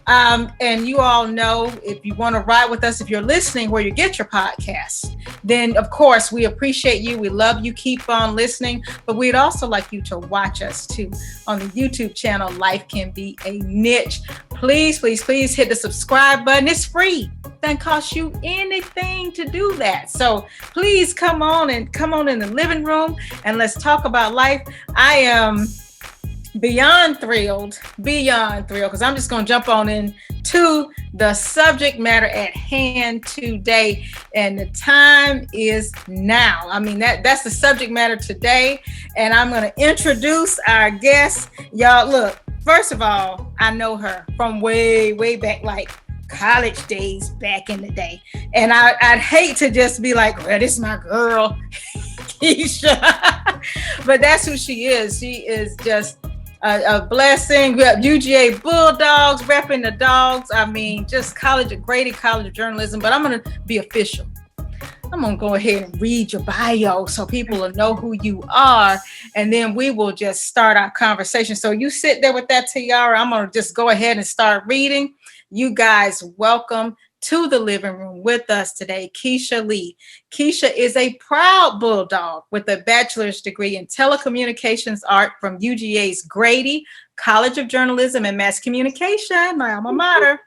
And you all know, if you want to ride with us, if you're listening where you get your podcasts, then of course we appreciate you. We love you. Keep on listening. But we'd also like you to watch us too on the YouTube channel, Life Can Be a Niche. Please, please, please hit the subscribe button. It's free. It doesn't cost you anything to do that. So please come on in the living room and let's talk about life. I am beyond thrilled, because I'm just going to jump on into the subject matter at hand today, and the time is now. I mean, that's the subject matter today, and I'm going to introduce our guest. Y'all, look, first of all, I know her from way, way back, like college days back in the day, and I'd hate to just be like, well, this is my girl, Keysha, but that's who she is. She is just a blessing. We have UGA Bulldogs, repping the dogs. I mean, just Grady College of Journalism. But I'm going to be official. I'm going to go ahead and read your bio so people will know who you are. And then we will just start our conversation. So you sit there with that tiara. I'm going to just go ahead and start reading. You guys, welcome to the living room with us today, Keysha Lee. Keysha is a proud Bulldog with a bachelor's degree in telecommunications art from UGA's Grady College of Journalism and Mass Communication, my alma mater.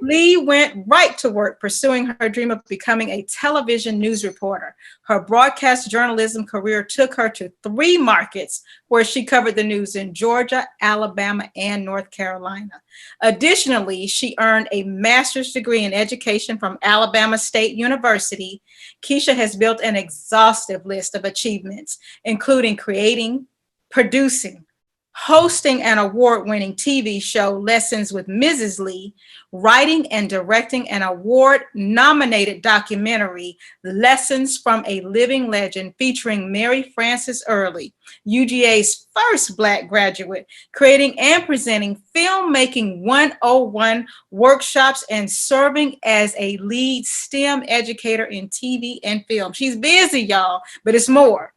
Lee went right to work pursuing her dream of becoming a television news reporter. Her broadcast journalism career took her to 3 markets where she covered the news in Georgia, Alabama, and North Carolina. Additionally, she earned a master's degree in education from Alabama State University. Keysha has built an exhaustive list of achievements, including creating, producing, hosting an award-winning TV show, Lessons with Mrs. Lee, writing and directing an award-nominated documentary, Lessons from a Living Legend, featuring Mary Frances Early, UGA's first Black graduate, creating and presenting Filmmaking 101 workshops, and serving as a lead STEM educator in TV and film. She's busy, y'all, but it's more.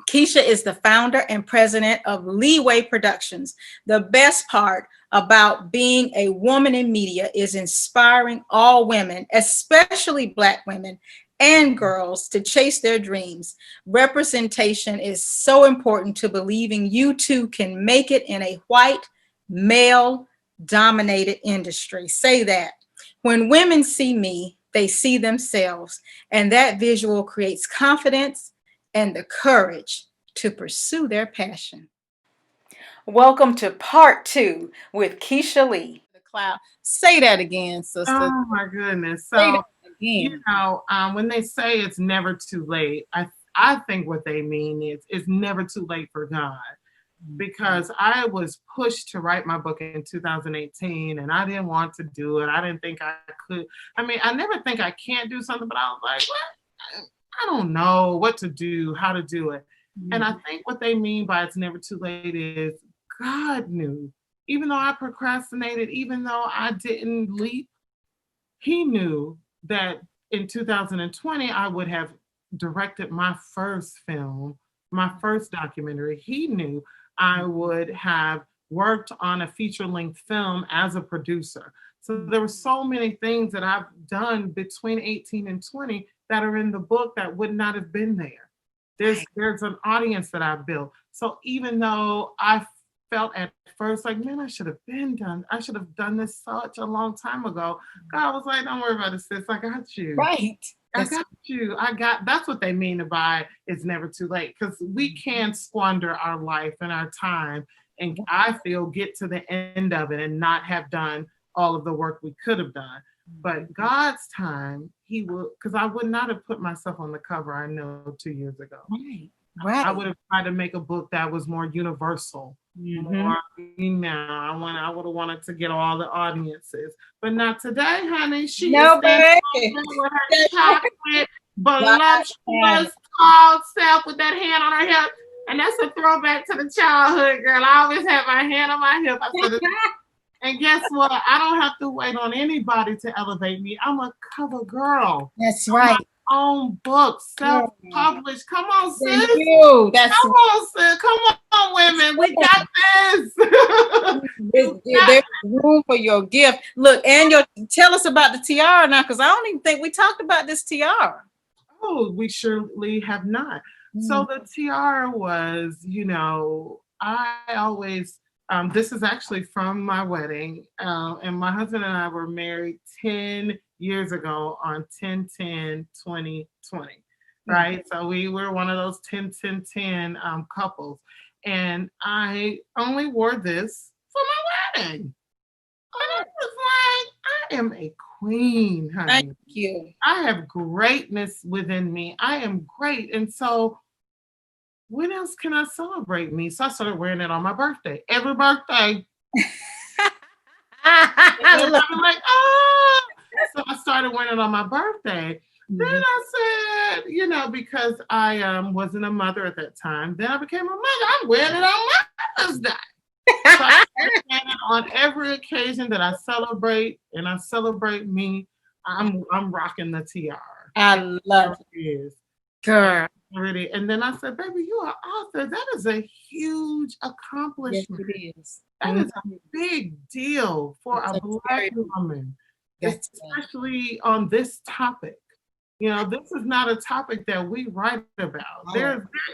Keysha is the founder and president of Leeway Productions. The best part about being a woman in media is inspiring all women, especially Black women and girls, to chase their dreams. Representation is so important to believing you too can make it in a white, male-dominated industry. Say that. When women see me, they see themselves, and that visual creates confidence and the courage to pursue their passion. Welcome to part 2 with Keysha Lee. The cloud. Say that again, sister. Oh my goodness. So, when they say it's never too late, I think what they mean is it's never too late for God. Because I was pushed to write my book in 2018 and I didn't want to do it. I didn't think I could. I mean, I never think I can't do something, but I was like, what? I don't know what to do, how to do it. Mm-hmm. And I think what they mean by it's never too late is God knew. Even though I procrastinated, even though I didn't leap, he knew that in 2020, I would have directed my first film, my first documentary. He knew I would have worked on a feature-length film as a producer. So there were so many things that I've done between 18 and 20 that are in the book that would not have been there. There's an audience that I've built. So even though I felt at first like, man, I should have done this such a long time ago, God was like, don't worry about it, sis. I got you. Right. I got you. That's what they mean by it's never too late, because we can squander our life and our time and I feel get to the end of it and not have done all of the work we could have done. But God's time, he will, because I would not have put myself on the cover, I know, 2 years ago. Right. I would have tried to make a book that was more universal, more female. I would have wanted to get all the audiences. But not today, honey. She is baby. With her chocolate, voluptuous, tall self with that hand on her hip. And that's a throwback to the childhood, girl. I always had my hand on my hip. And guess what? I don't have to wait on anybody to elevate me. I'm a cover girl. That's right. My own book, self-published. Come on, sis. Thank you. Come on, sis. Come on, on, women. We got this. There's room for your gift. Look, and tell us about the tiara now, because I don't even think we talked about this tiara. Oh, we surely have not. So the tiara was, I always, this is actually from my wedding, and my husband and I were married 10 years ago on 10/10/2020, right? So we were one of those 10/10/10 couples, and I only wore this for my wedding. And I was like, I am a queen, honey. Thank you. I have greatness within me. I am great. And so when else can I celebrate me? So I started wearing it on my birthday. Every birthday. I'm like, oh. So I started wearing it on my birthday. Then I said, because I wasn't a mother at that time, then I became a mother. I'm wearing it on Mother's Day. So I started wearing it on every occasion that I celebrate, and I celebrate me. I'm rocking the tiara. I love it. Girl. Already. And then I said, baby, you are author. That is a huge accomplishment. Yes, it is. That is a big deal for a Black woman, especially on this topic. This is not a topic that we write about.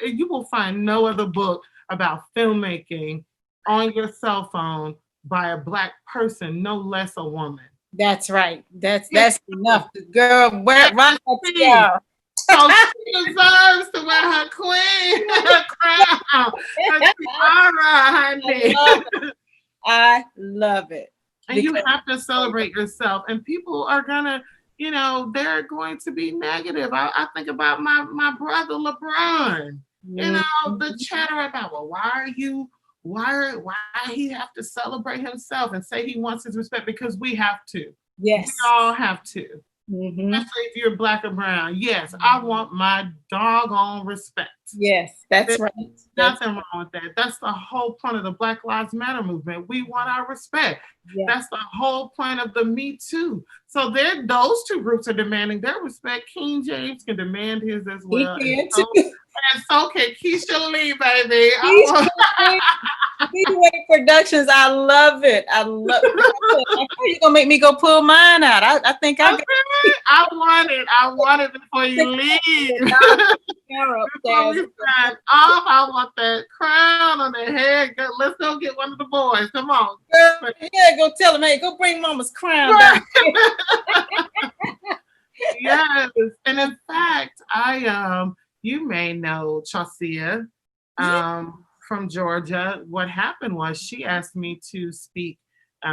You will find no other book about filmmaking on your cell phone by a Black person, no less a woman. That's right. That's enough. The girl rock her tiara. So she deserves to wear her queen, her crown, her tiara, honey. I love it. And you have to celebrate yourself. And people are gonna, they're going to be negative. I think about my brother LeBron. The chatter about, well, why he have to celebrate himself and say he wants his respect, because we have to. Yes. We all have to. Especially if you're Black or brown. Yes, I want my doggone respect. Yes, that's right. Nothing wrong with that. That's the whole point of the Black Lives Matter movement. We want our respect. Yes. That's the whole point of the Me Too. So those two groups are demanding their respect. King James can demand his as well. And so can Keysha Lee, baby. Leeway Productions, I love it. I love it. You're gonna make me go pull mine out. I think I want it before you leave. Before we sign off, I want that crown on the head. Let's go get one of the boys. Come on. Yeah, go tell him, hey, go bring mama's crown down. Yes. And in fact, you may know Chaucia from Georgia. What happened was she asked me to speak.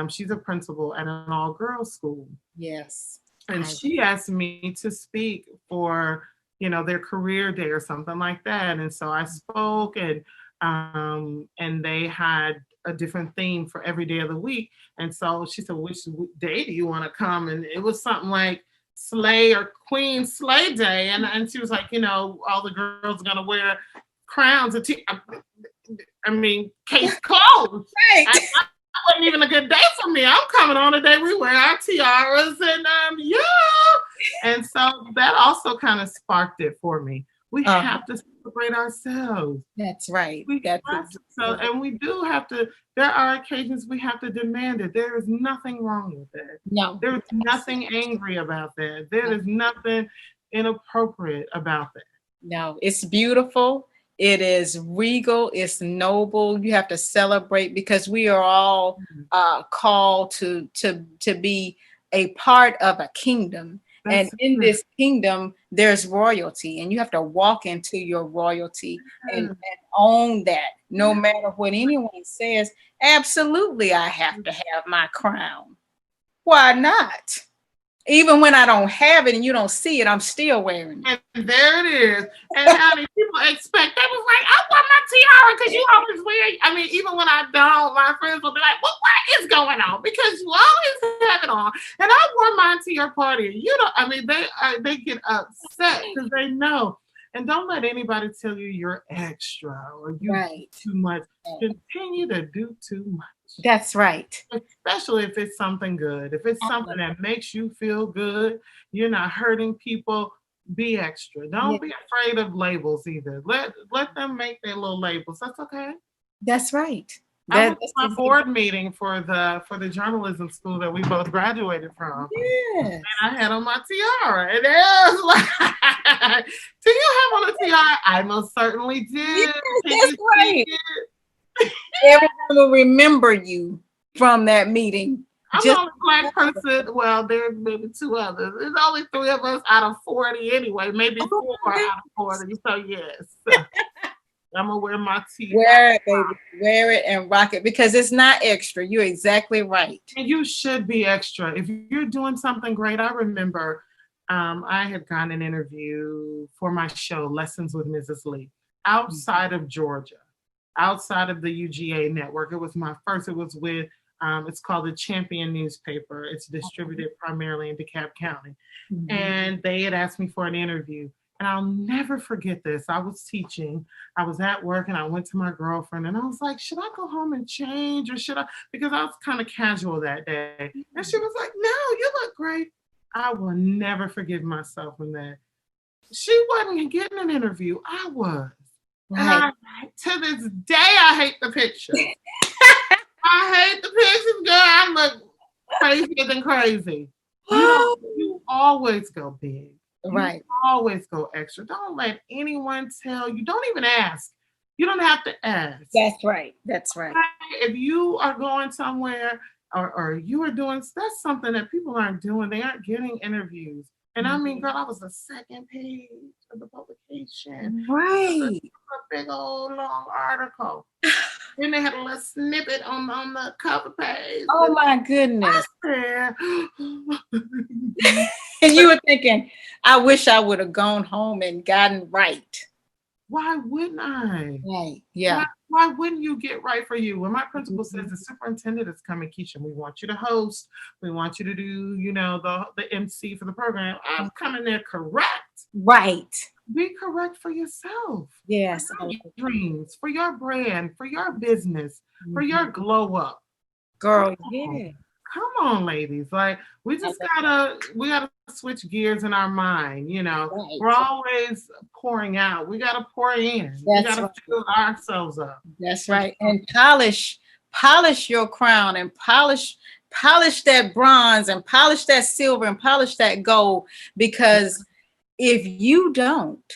She's a principal at an all-girls school. Yes. And she asked me to speak for, their career day or something like that. And so I spoke, and they had a different theme for every day of the week. And so she said, which day do you want to come? And it was something like Slay or Queen Slay Day. And she was like, all the girls are going to wear crowns. Case closed. Right. That wasn't even a good day for me. I'm coming on a day we wear our tiaras and And so that also kind of sparked it for me. We have to celebrate ourselves. That's right. And we do have to, there are occasions we have to demand it. There is nothing wrong with that. No. There is nothing angry about that. There is nothing inappropriate about that. No, it's beautiful. It is regal. It's noble. You have to celebrate, because we are all called to be a part of a kingdom. And in this kingdom, there's royalty, and you have to walk into your royalty and own that, no matter what anyone says. Absolutely, I have to have my crown. Why not? Even when I don't have it and you don't see it, I'm still wearing it. And there it is. And how many people expect? They was like, I want my tiara because you always wear it. Even when I don't, my friends will be like, well, what is going on? Because you always have it on. And I wore mine to your party. They get upset because they know. And don't let anybody tell you you're extra or you do too much. Continue to do too much. That's right. Especially if it's something good. If it's something that makes you feel good, you're not hurting people, be extra. Don't be afraid of labels either. Let them make their little labels. That's okay. That's right. I went to my board meeting for the journalism school that we both graduated from. Yeah. And I had on my tiara. And it was like, do you have on a tiara? I most certainly did. Yes, that's right. Everyone will remember you from that meeting. I'm the only Black person. Well, there's maybe 2 others. There's only 3 of us out of 40 anyway. Maybe 4 out of 40. So yes. I'm gonna wear my tiara. Wear it, baby. Wear it and rock it because it's not extra. You're exactly right. And you should be extra. If you're doing something great, I remember I had gotten an interview for my show, Lessons with Mrs. Lee, outside of Georgia, outside of the UGA network. It was my first. It was with, it's called the Champion newspaper. It's distributed primarily in DeKalb County. Mm-hmm. And they had asked me for an interview. And I'll never forget this. I was teaching. I was at work and I went to my girlfriend and I was like, should I go home and change or should I? Because I was kind of casual that day. And she was like, no, you look great. I will never forgive myself from that. She wasn't getting an interview. I was. Right. And to this day, I hate the picture. I hate the pictures, girl. I look crazier than crazy. You always go big. Right. You always go extra. Don't let anyone tell you. Don't even ask. You don't have to ask. That's right. That's right. If you are going somewhere or you are doing, that's something that people aren't doing. They aren't getting interviews. And I mean, girl, I was the second page of the publication. Right. A big old long article. Then they had a little snippet on the cover page. Oh my goodness. And you were thinking, I wish I would have gone home and gotten right. Why wouldn't I? Right. Yeah. Why wouldn't you get right for you? When my principal says the superintendent is coming, Keysha, we want you to host. We want you to do, the MC for the program. I'm coming there correct. Right. Be correct for yourself. Yes. For your dreams, for your brand, for your business, for your glow up. Girl, yeah. Come on, ladies. Like we gotta switch gears in our mind, Right. We're always pouring out. We gotta pour in. We gotta fill ourselves up. That's right. And polish your crown and polish that bronze and polish that silver and polish that gold, because if you don't,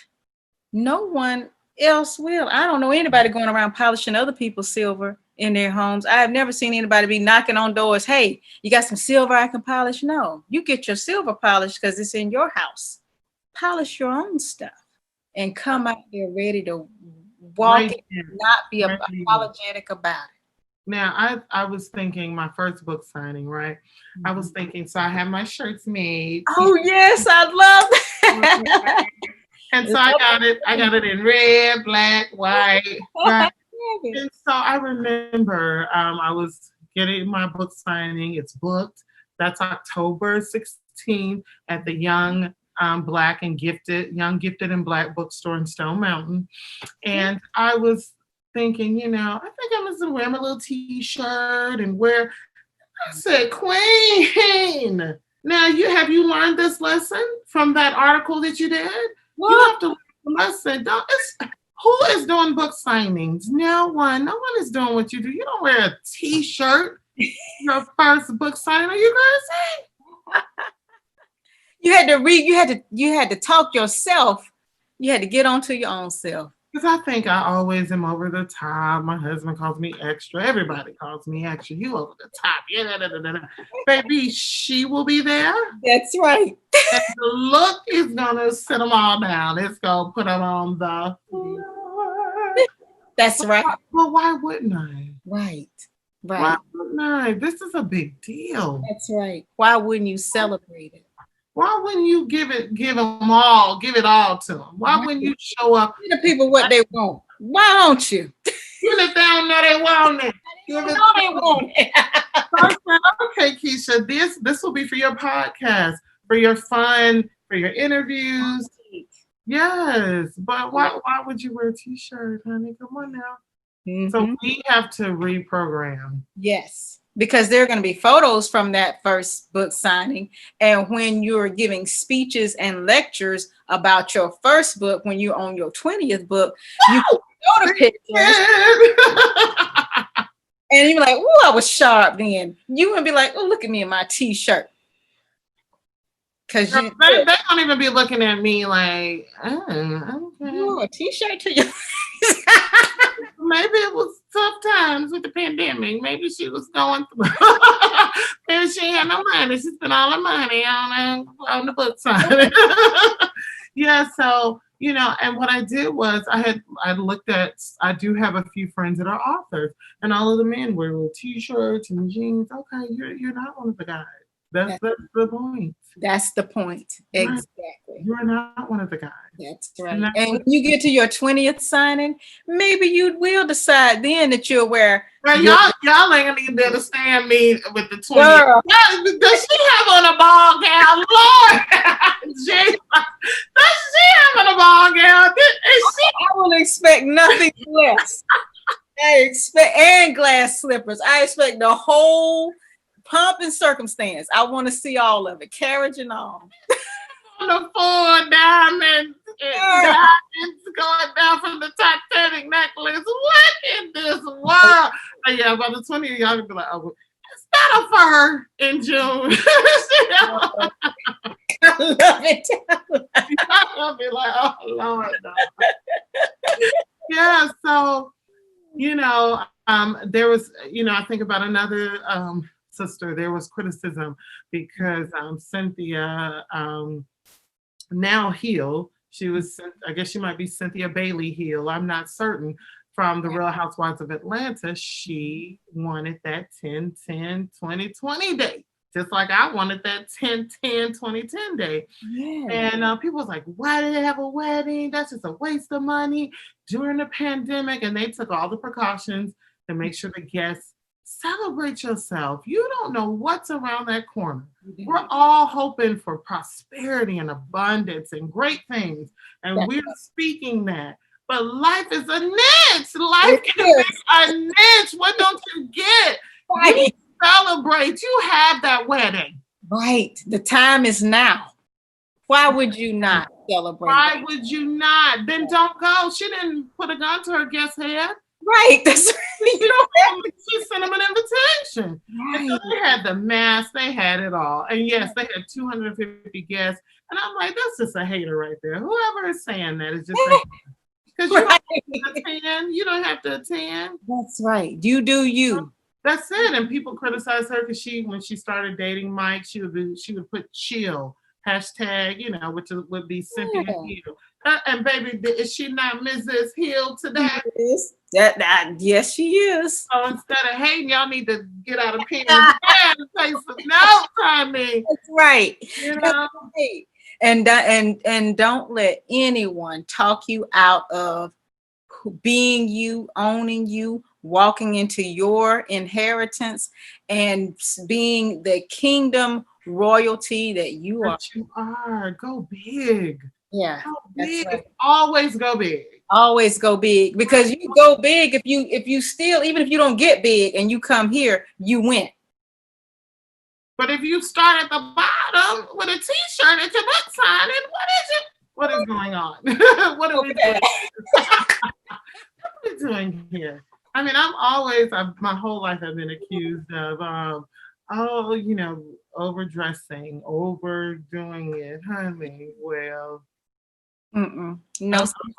no one else will. I don't know anybody going around polishing other people's silver in their homes. I have never seen anybody be knocking on doors. Hey, you got some silver I can polish? No, you get your silver polished because it's in your house. Polish your own stuff and come out there ready to walk and not be apologetic about it. Now, I was thinking my first book signing, right? I was thinking, so I have my shirts made. Oh, yes, I love that. And so I got it in red, black, white, right? And so I remember I was getting my book signing. It's booked. That's October 16th at the Young Gifted and Black bookstore in Stone Mountain. And I was thinking, I think I'm just gonna wear my little t-shirt and wear. I said, Queen. Now have you learned this lesson from that article that you did? What? You have to learn the lesson. Who is doing book signings? No one is doing what you do. You don't wear a t-shirt your first book signing. Are you crazy? You had to read, you had to talk yourself. You had to get onto your own self. Because I think I always am over the top. My husband calls me extra. Everybody calls me extra. You over the top. Yeah, Baby, she will be there. That's right. And the look is going to sit them all down. It's going to put them on the floor. That's right. Well, why wouldn't I? Right. Why wouldn't I? This is a big deal. That's right. Why wouldn't you celebrate it? Why wouldn't you give it all to them? Why wouldn't you show up? Give the people what they want. Why don't you? Give it down, know they want it. They want it. Okay, Keysha, this will be for your podcast, for your fun, for your interviews. Yes, but why would you wear a t-shirt, honey? Come on now. Mm-hmm. So we have to reprogram. Yes. Because there are going to be photos from that first book signing. And when you're giving speeches and lectures about your first book, when you're on your 20th book, you Show the pictures. And you're like, "Ooh, I was sharp then." You would be like, "Oh, look at me in my t-shirt." Because they don't even be looking at me like, oh, okay. Ooh, a t-shirt to you. Maybe it was tough times with the pandemic. Maybe she was going through. Maybe she had no money. She spent all her money on the book signing. Yeah, so and what I did was I looked at. I do have a few friends that are authors, and all of the men wear little t-shirts and jeans. Okay, you're not one of the guys. That's the point. That's the point. Exactly. You're not one of the guys. That's right. And when you get to your 20th signing, maybe you will decide then that you'll wear. Well, y'all ain't gonna even understand me with the 20th. Does she have on a ball gown? Lord, does she have on a ball gown? I will expect nothing less. I expect and glass slippers. I expect the whole pomp and circumstance. I want to see all of it, carriage and all. On the 4 diamonds, diamonds going down from the Titanic necklace. What in this world? But yeah, by the 20th, y'all gonna be like, oh, it's not a fur in June. I love it. I'll be like, oh Lord. No. Yeah, so there was, I think about another sister. There was criticism because Cynthia now Hill, she was, I guess she might be Cynthia Bailey Hill, I'm not certain, from the Real Housewives of Atlanta. She wanted that 10-10-2020 day, just like I wanted that 10-10-2010 day. Yeah. And people was like, why did they have a wedding? That's just a waste of money during the pandemic. And they took all the precautions to make sure the guests celebrate yourself. You don't know what's around that corner. We're all hoping for prosperity and abundance and great things. And we're speaking that. But life is a niche. Life can be a niche. What don't you get? Right. You celebrate. You have that wedding. Right. The time is now. Why would you not celebrate? Why would you not? Then don't go. She didn't put a gun to her guest's head. Right. That's she sent them an invitation. Right. And so they had the mass, they had it all. And yes, they had 250 guests. And I'm like, that's just a hater right there. Whoever is saying that is just a hater. Because you don't have to attend. That's right. You do you. That's it. And people criticize her because when she started dating Mike, she would put chill hashtag, which would be Cynthia Hill. And baby, is she not Mrs. Hill today? Yes, she is. So instead of hating, y'all need to get out a pen and take some notes on me. That's right. That's right. And don't let anyone talk you out of being you, owning you, walking into your inheritance, and being the kingdom royalty that you are. You are. Go big. Yeah. Go big. Right. Always go big. Always go big, because you go big if you still, even if you don't get big and you come here, you win. But if you start at the bottom with a t-shirt and your book signing, what is going on? What are we doing? What are we doing here? I mean, my whole life I've been accused of, overdressing, overdoing it. Honey, well, no,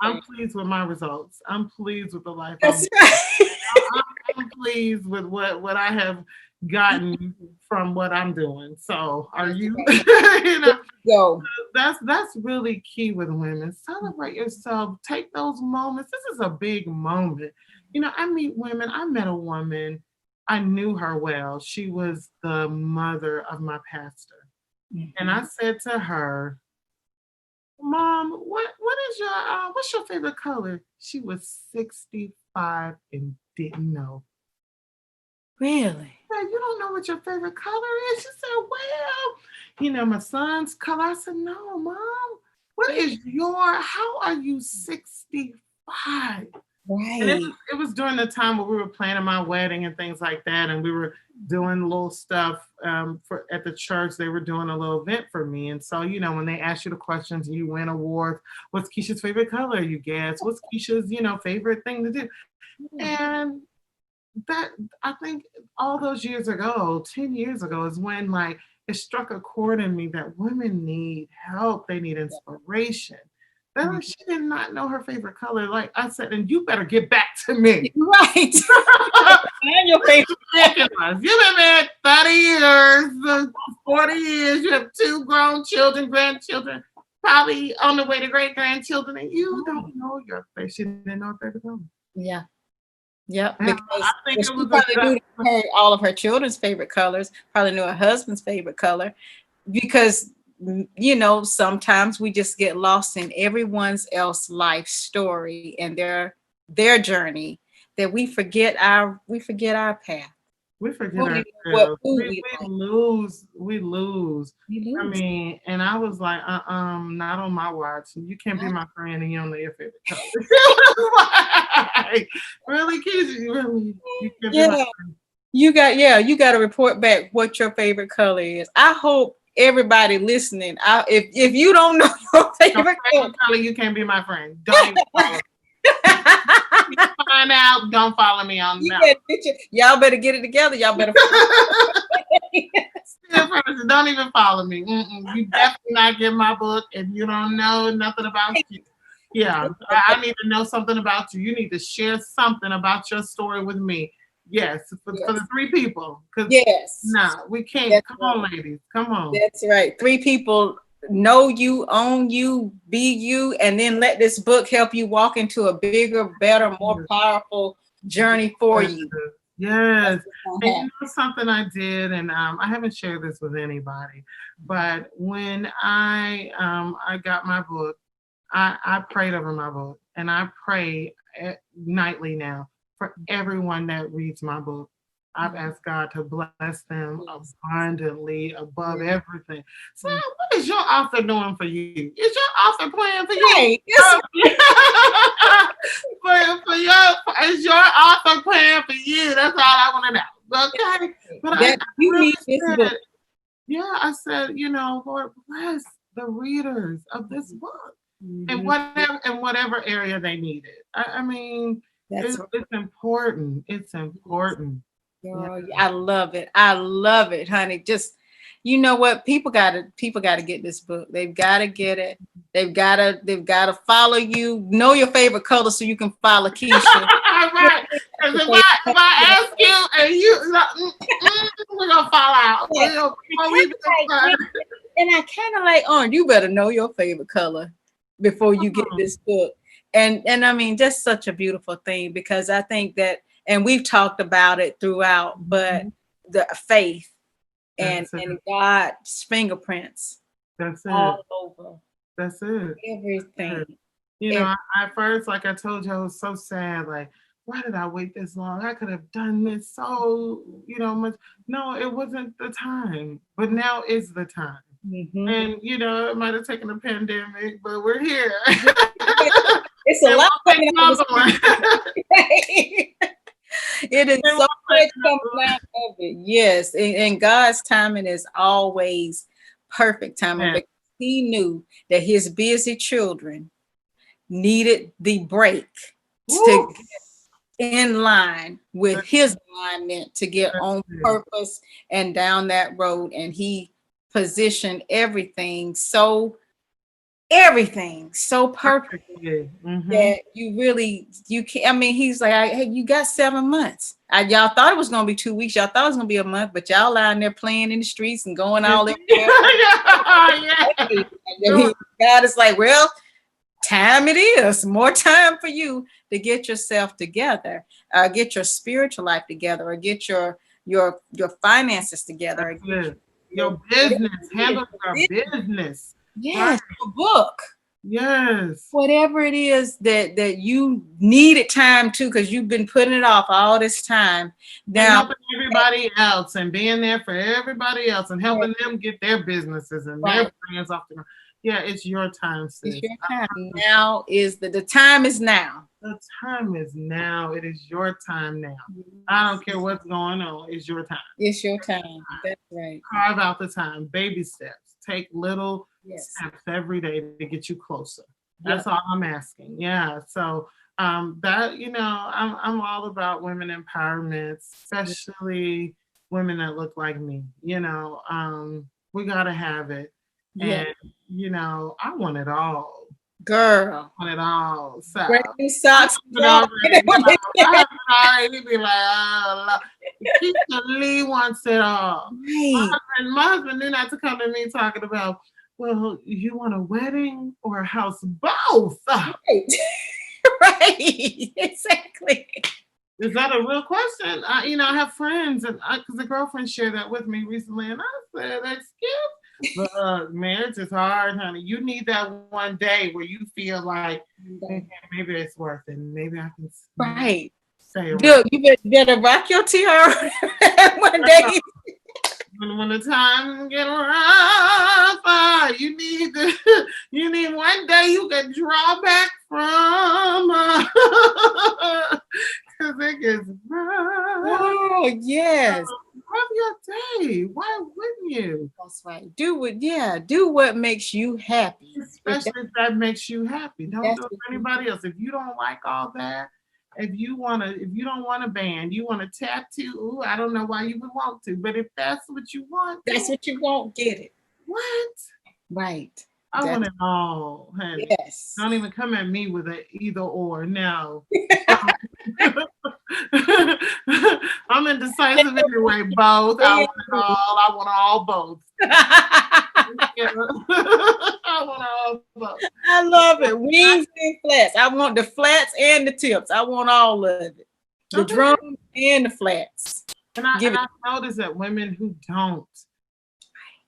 I'm pleased with my results. I'm pleased with the life. I'm pleased with what I have gotten from what I'm doing. So are you? That's really key with women. Celebrate yourself. Take those moments. This is a big moment. I meet women. I met a woman. I knew her well. She was the mother of my pastor. Mm-hmm. And I said to her, Mom, what's your favorite color? She was 65 and didn't know. Really? Yeah, you don't know what your favorite color is? She said, well, my son's color. I said, no, Mom. How are you 65? And Right. it was during the time where we were planning my wedding and things like that, and we were doing little stuff for at the church. They were doing a little event for me, and so when they ask you the questions and you win awards, what's Keysha's favorite color? You guess. What's Keysha's favorite thing to do? And that, I think all those years ago, 10 years ago, is when like it struck a chord in me that women need help. They need inspiration. Then she did not know her favorite color. Like I said, and you better get back to me. Right. And your favorite. Ridiculous. You've been married 30 years, 40 years. You have 2 grown children, grandchildren, probably on the way to great grandchildren, and you don't know your favorite. She didn't know her favorite color. Yeah. Yep. Yeah, Because I think it she was probably knew all of her children's favorite colors, probably knew her husband's favorite color, because sometimes we just get lost in everyone's else life story and their journey, that we forget our path. We forget What ourselves. We lose. I mean, and I was like, not on my watch. You can't be my friend and you don't know your favorite color. Like, really, kids? Really? You can't be my friend. You got to report back what your favorite color is. I hope everybody listening, if you don't know your favorite color, you can't be my friend. Don't even follow me. Find out. Don't follow me on that. Y'all better get it together. Y'all better. Don't even follow me. You definitely not get my book if you don't know nothing about you. Yeah, I need to know something about you. You need to share something about your story with me. Yes, for the 3 people. Yes. No, we can't. Come on, ladies. Come on. That's right. 3 people know you, own you, be you, and then let this book help you walk into a bigger, better, more powerful journey for you. Yes. And something I did, and I haven't shared this with anybody, but when I got my book, I prayed over my book, and I pray nightly now for everyone that reads my book. I've asked God to bless them abundantly above everything. So what is your author doing for you? Is your author playing for you? Hey, is your author playing for you? That's all I want to know. Okay. But you need this book. Yeah, I said, Lord, bless the readers of this book in whatever area they need it. I mean, it's important. It's important. Girl, I love it. I love it, honey. Just, you know what? People gotta get this book. They've got to get it. They've got to follow you. Know your favorite color so you can follow Keysha. Right. Because if I ask you and you, we're gonna fall out. And I kind of like, you better know your favorite color before you get this book. And I mean, just such a beautiful thing, because I think that, and we've talked about it throughout, but the faith and God's fingerprints all over. That's it. Everything. At first, like I told you, I was so sad. Like, why did I wait this long? I could have done this so, much. No, it wasn't the time, but now is the time. Mm-hmm. And, it might have taken a pandemic, but we're here. It's a lot coming out. It is so much coming out of it. Yes. And God's timing is always perfect timing. Because he knew that his busy children needed the break to get in line with his alignment, to get on purpose and down that road. And he positioned everything so perfectly that you can't. I mean, he's like, hey, you got 7 months. Y'all thought it was gonna be 2 weeks. Y'all thought it was gonna be a month, but y'all lying there playing in the streets and going all in. God is like, well, time it is. More time for you to get yourself together, get your spiritual life together, or get your finances together. Your business, handle your business. Yes, a book. Yes. Whatever it is that you needed time to, because you've been putting it off all this time. Now, helping everybody else and being there for everybody else and helping them get their businesses and their friends off the ground. Yeah, it's your time, sis. It's your time. Now is the time is now. The time is now. It is your time now. I don't care what's going on. It's your time. It's your time. That's right. Carve out the time. Baby steps. Take little steps every day to get you closer. That's all I'm asking. Yeah. So that, you know, I'm all about women empowerment, especially women that look like me. You know, we gotta have it. And you know, I want it all. Girl. I want it all. So Grady socks. already be like, oh, Keysha Lee wants it all. Right. My husband knew not to come to me talking about, well, you want a wedding or a house? Both. Right. Right. Exactly. Is that a real question? You know, I have friends, and because a girlfriend shared that with me recently, and I said, excuse me. But marriage is hard, honey. You need that one day where you feel like, okay, maybe it's worth it. Maybe I can stay around. Dude, you better rock your tiara one day. When the time get rough, you need one day you can draw back from, because it gets rough. Oh yes. Have your day. Why wouldn't you? That's right. Do what makes you happy. Especially if that makes you happy. Don't do it for anybody else. If you don't like all that, if you don't want a band, you want a tattoo. Ooh, I don't know why you would want to, but if that's what you want, get it. What? Right. I want it all, honey. Yes. Don't even come at me with an either or. No. I'm indecisive anyway. Both. I want it all. I want all both. I want all both. I love it. Wings and flats. I want the flats and the tips. I want all of it. The drums and the flats. And I noticed that women who don't,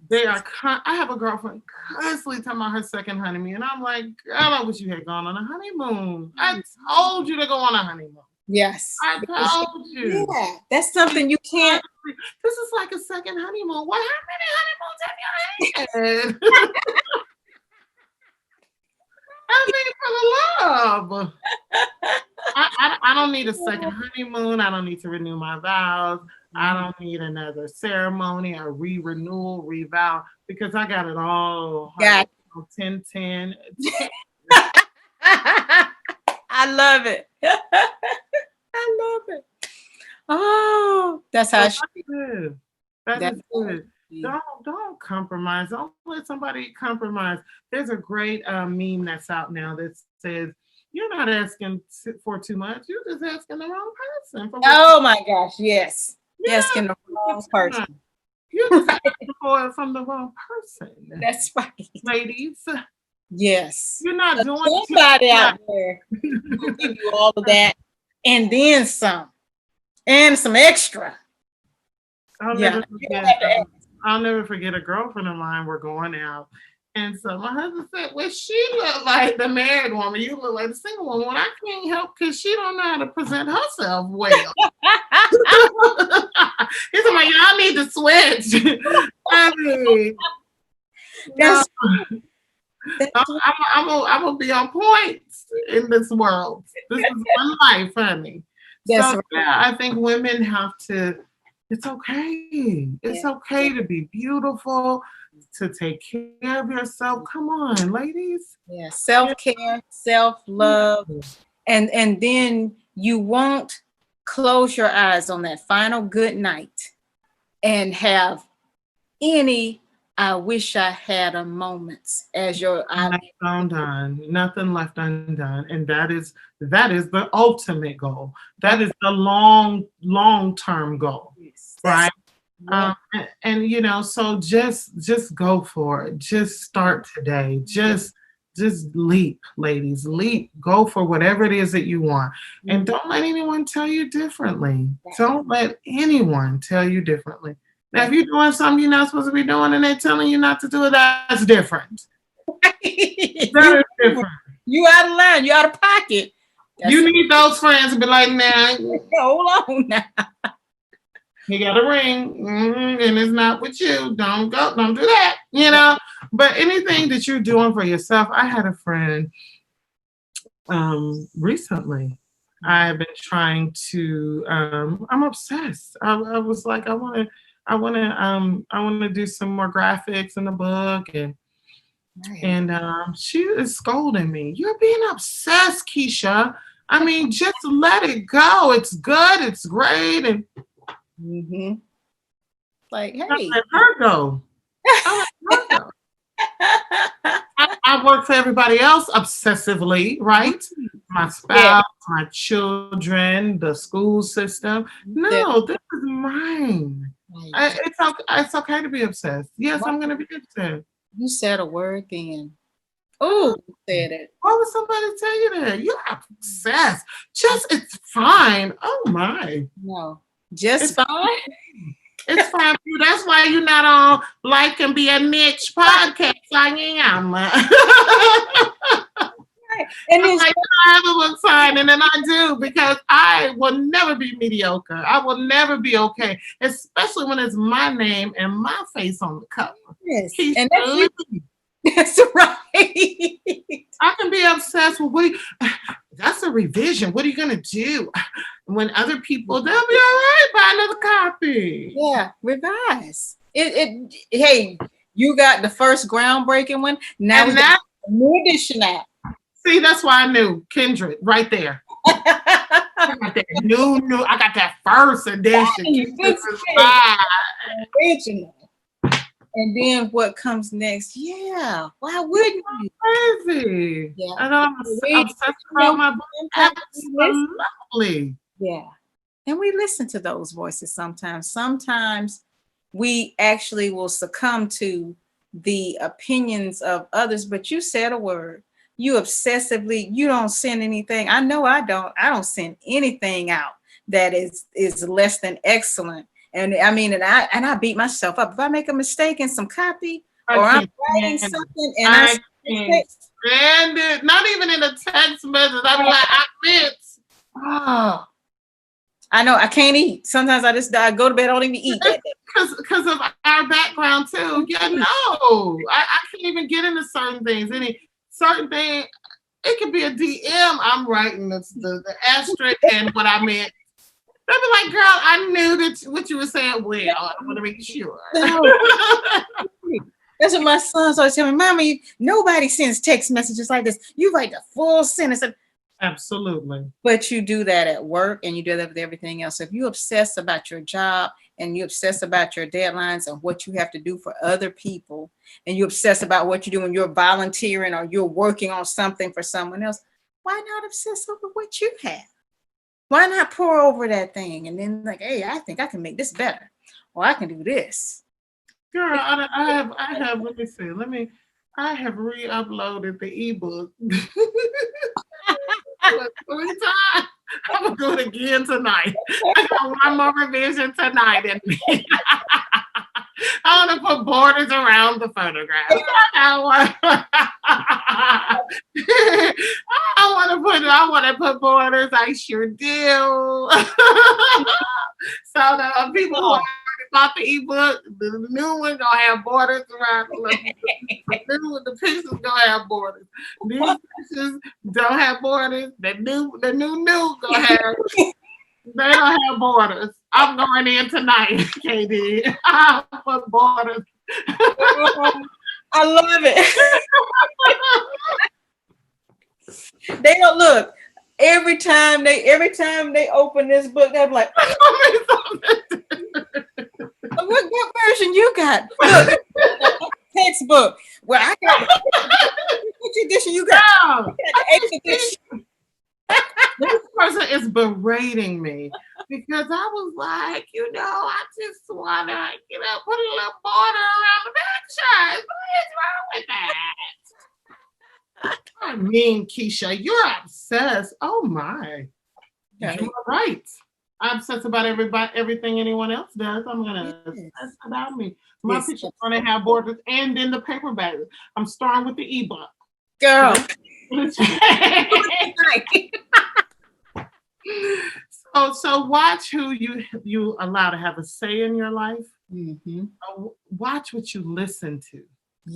I have a girlfriend constantly talking about her second honeymoon, and I'm like, girl, I wish you had gone on a honeymoon. I told you to go on a honeymoon. Yes. I told you. Yeah, that's something you can't. This is like a second honeymoon. What? How many honeymoons have you had? I mean, for the love. I don't need a second honeymoon. I don't need to renew my vows. I don't need another ceremony, a re-renewal, re-vow, because I got it all. 10-10. I love it. I love it. Oh, that's how that's good. That's good. Don't compromise. Don't let somebody compromise. There's a great meme that's out now that says, you're not asking for too much. You're just asking the wrong person. Oh my gosh, yes. Asking the wrong person. You're just asking for it from the wrong person. That's right. Ladies. Yes. You're not doing somebody out there who give you all of that and then some. And some extra. I'll never forget a girlfriend of mine. We're going out. And so my husband said, well, she looked like the married woman. You look like the single woman. Well, I can't help because she don't know how to present herself well. He said, well, y'all need to switch. I mean, I'm going to be on point in this world. This is one life, honey. So, I think women have to, it's okay. It's okay to be beautiful, to take care of yourself. Come on, ladies. Yeah, self-care, self-love. And then you won't close your eyes on that final good night and have any I wish I had a moments as your nothing left undone. And that is the ultimate goal. That is the long-term goal. Yes, right? And you know, so just go for it. Just start today. Just leap, ladies. Leap. Go for whatever it is that you want. And don't let anyone tell you differently. Don't let anyone tell you differently. Now, if you're doing something you're not supposed to be doing and they're telling you not to do it, that's different. That is different. You out of line. You out of pocket. You need those friends to be like, nah. Hold on now. He got a ring, and it's not with you. Don't go. Don't do that. You know. But anything that you're doing for yourself, I had a friend recently. I've been trying to I'm obsessed. I was like, I want to do some more graphics in the book, and she is scolding me. You're being obsessed, Keysha. I mean, just let it go. It's good, it's great. And like, hey, I let her go. I let her go. I work for everybody else obsessively, right? My spouse, my children, the school system. No, this is mine. It's okay to be obsessed. Yes, I'm going to be obsessed. You said a word then. Oh, you said it. Why would somebody tell you that? You're obsessed. Just, it's fine. Oh, my. No, just fine. It's fine. That's why you're not on Like and Be a Niche podcast. I am. And then I have a book sign, and then I do, because I will never be mediocre. I will never be okay, especially when it's my name and my face on the cover. Yes, and that's right. I can be obsessed with that's a revision. What are you gonna do? When other people, they'll be all right, buy another copy. Yeah, revise. Hey, you got the first groundbreaking one. Now we got a new edition out. See, that's why I knew Kindred right there. I got that new. I got that first edition. Original. And then what comes next? Yeah, why wouldn't you? Crazy. Yeah. I know I'm obsessed about my book. Absolutely. Yeah. And we listen to those voices sometimes. Sometimes we actually will succumb to the opinions of others, but you said a word. You obsessively, you don't send anything. I know I don't send anything out that is less than excellent. And I mean, and I beat myself up. If I make a mistake in some copy or I'm writing something and I stand it, not even in a text message, I'm like, I meant. Oh, I know I can't eat. Sometimes I go to bed, I don't even eat that day. Because of our background too. Yeah, no. I can't even get into certain things. Any certain thing, it could be a DM. I'm writing the asterisk and what I meant. They'd be like, girl, I knew that what you were saying. Well, I want to make sure. That's what my son's always telling me. Mommy, nobody sends text messages like this. You write the full sentence. Absolutely. But you do that at work and you do that with everything else. If you obsess about your job and you obsess about your deadlines and what you have to do for other people, and you obsess about what you do when you're volunteering or you're working on something for someone else, why not obsess over what you have? Why not pour over that thing and then like, hey, I think I can make this better, or I can do this. Girl, I have. Let me see. I have re-uploaded the ebook 3 times. I'm gonna do it again tonight. I got one more revision tonight, and I want to put borders around the photographs. I want to put borders. I sure do. So the people who bought the ebook, the new one gonna have borders around. The pictures gonna have borders. These pictures don't have borders. The new gonna have. They don't have borders. I'm going in tonight, KD. I'll put borders. I love it. They don't look. Every time they open this book, they're like, what version you got? Look, textbook. Well, I got which edition you got? No, this person is berating me because I was like, I just want to, put a little border around the backside. What is wrong with that? I mean, Keysha, you're obsessed. Oh my. Okay. You're right. I'm obsessed about everything anyone else does. I'm gonna obsess about me. My picture's gonna have borders, and then the paperback. I'm starting with the ebook. Girl. So watch who you allow to have a say in your life. Mm-hmm. Watch what you listen to.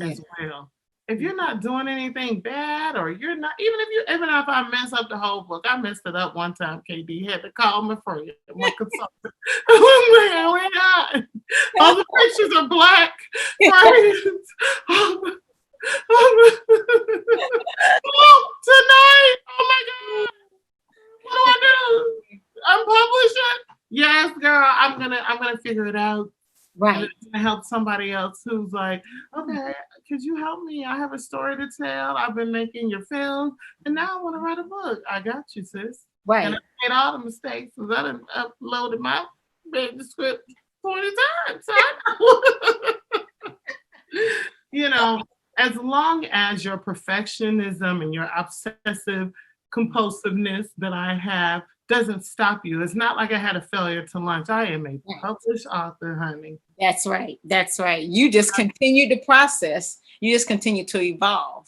as well. If you're not doing anything bad, or you're not, even if I mess up the whole book, I messed it up one time. KD had to call my friend, my consultant. Oh my God, all the pictures are black. Tonight, oh my God, what do I do? Unpublish it? Yes, girl. I'm gonna figure it out. Right. It's gonna help somebody else who's like, okay, could you help me? I have a story to tell. I've been making your film, and now I want to write a book. I got you, sis. Right. And I made all the mistakes because I done uploaded my manuscript 20 times. You know, as long as your perfectionism and your obsessive compulsiveness that I have doesn't stop you. It's not like I had a failure to launch. I am a published author, honey. That's right. That's right. You just continue to process. You just continue to evolve,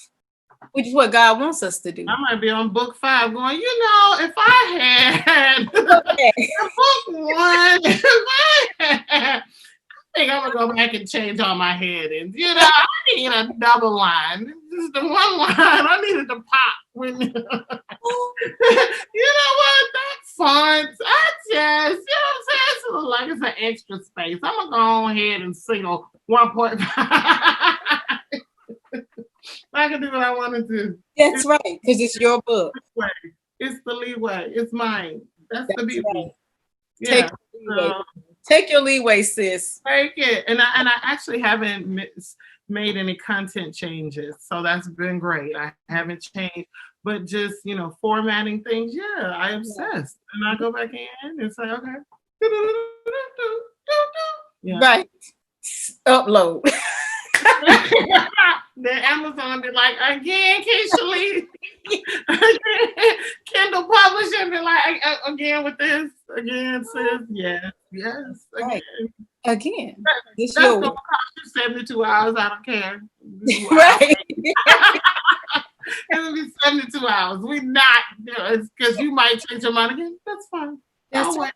which is what God wants us to do. I might be on book 5 going, if I had book 1, I think I'm gonna go back and change all my headings. I need a double line. Just the one line. I needed to pop when you know what? That font, I just, what I'm saying? It's like it's an extra space. I'm gonna go ahead and single 1.5. I can do what I want to do. That's right, because it's your book. It's the leeway. It's mine. That's the beauty. Right. Yeah. Take your leeway, sis. Take it. And I actually haven't made any content changes. So that's been great. I haven't changed, but just, formatting things. Yeah, I obsessed. And I go back in and say, okay. Yeah. Right. Upload. Then Amazon be like, again, Keysha Lee. Kindle Publishing be like, again with this. Again, sis. Yes. Again. Again. That's going to cost you 72 hours. I don't care. Right. It'll be 72 hours. We not, it's because you might change your mind again. That's fine. That's right.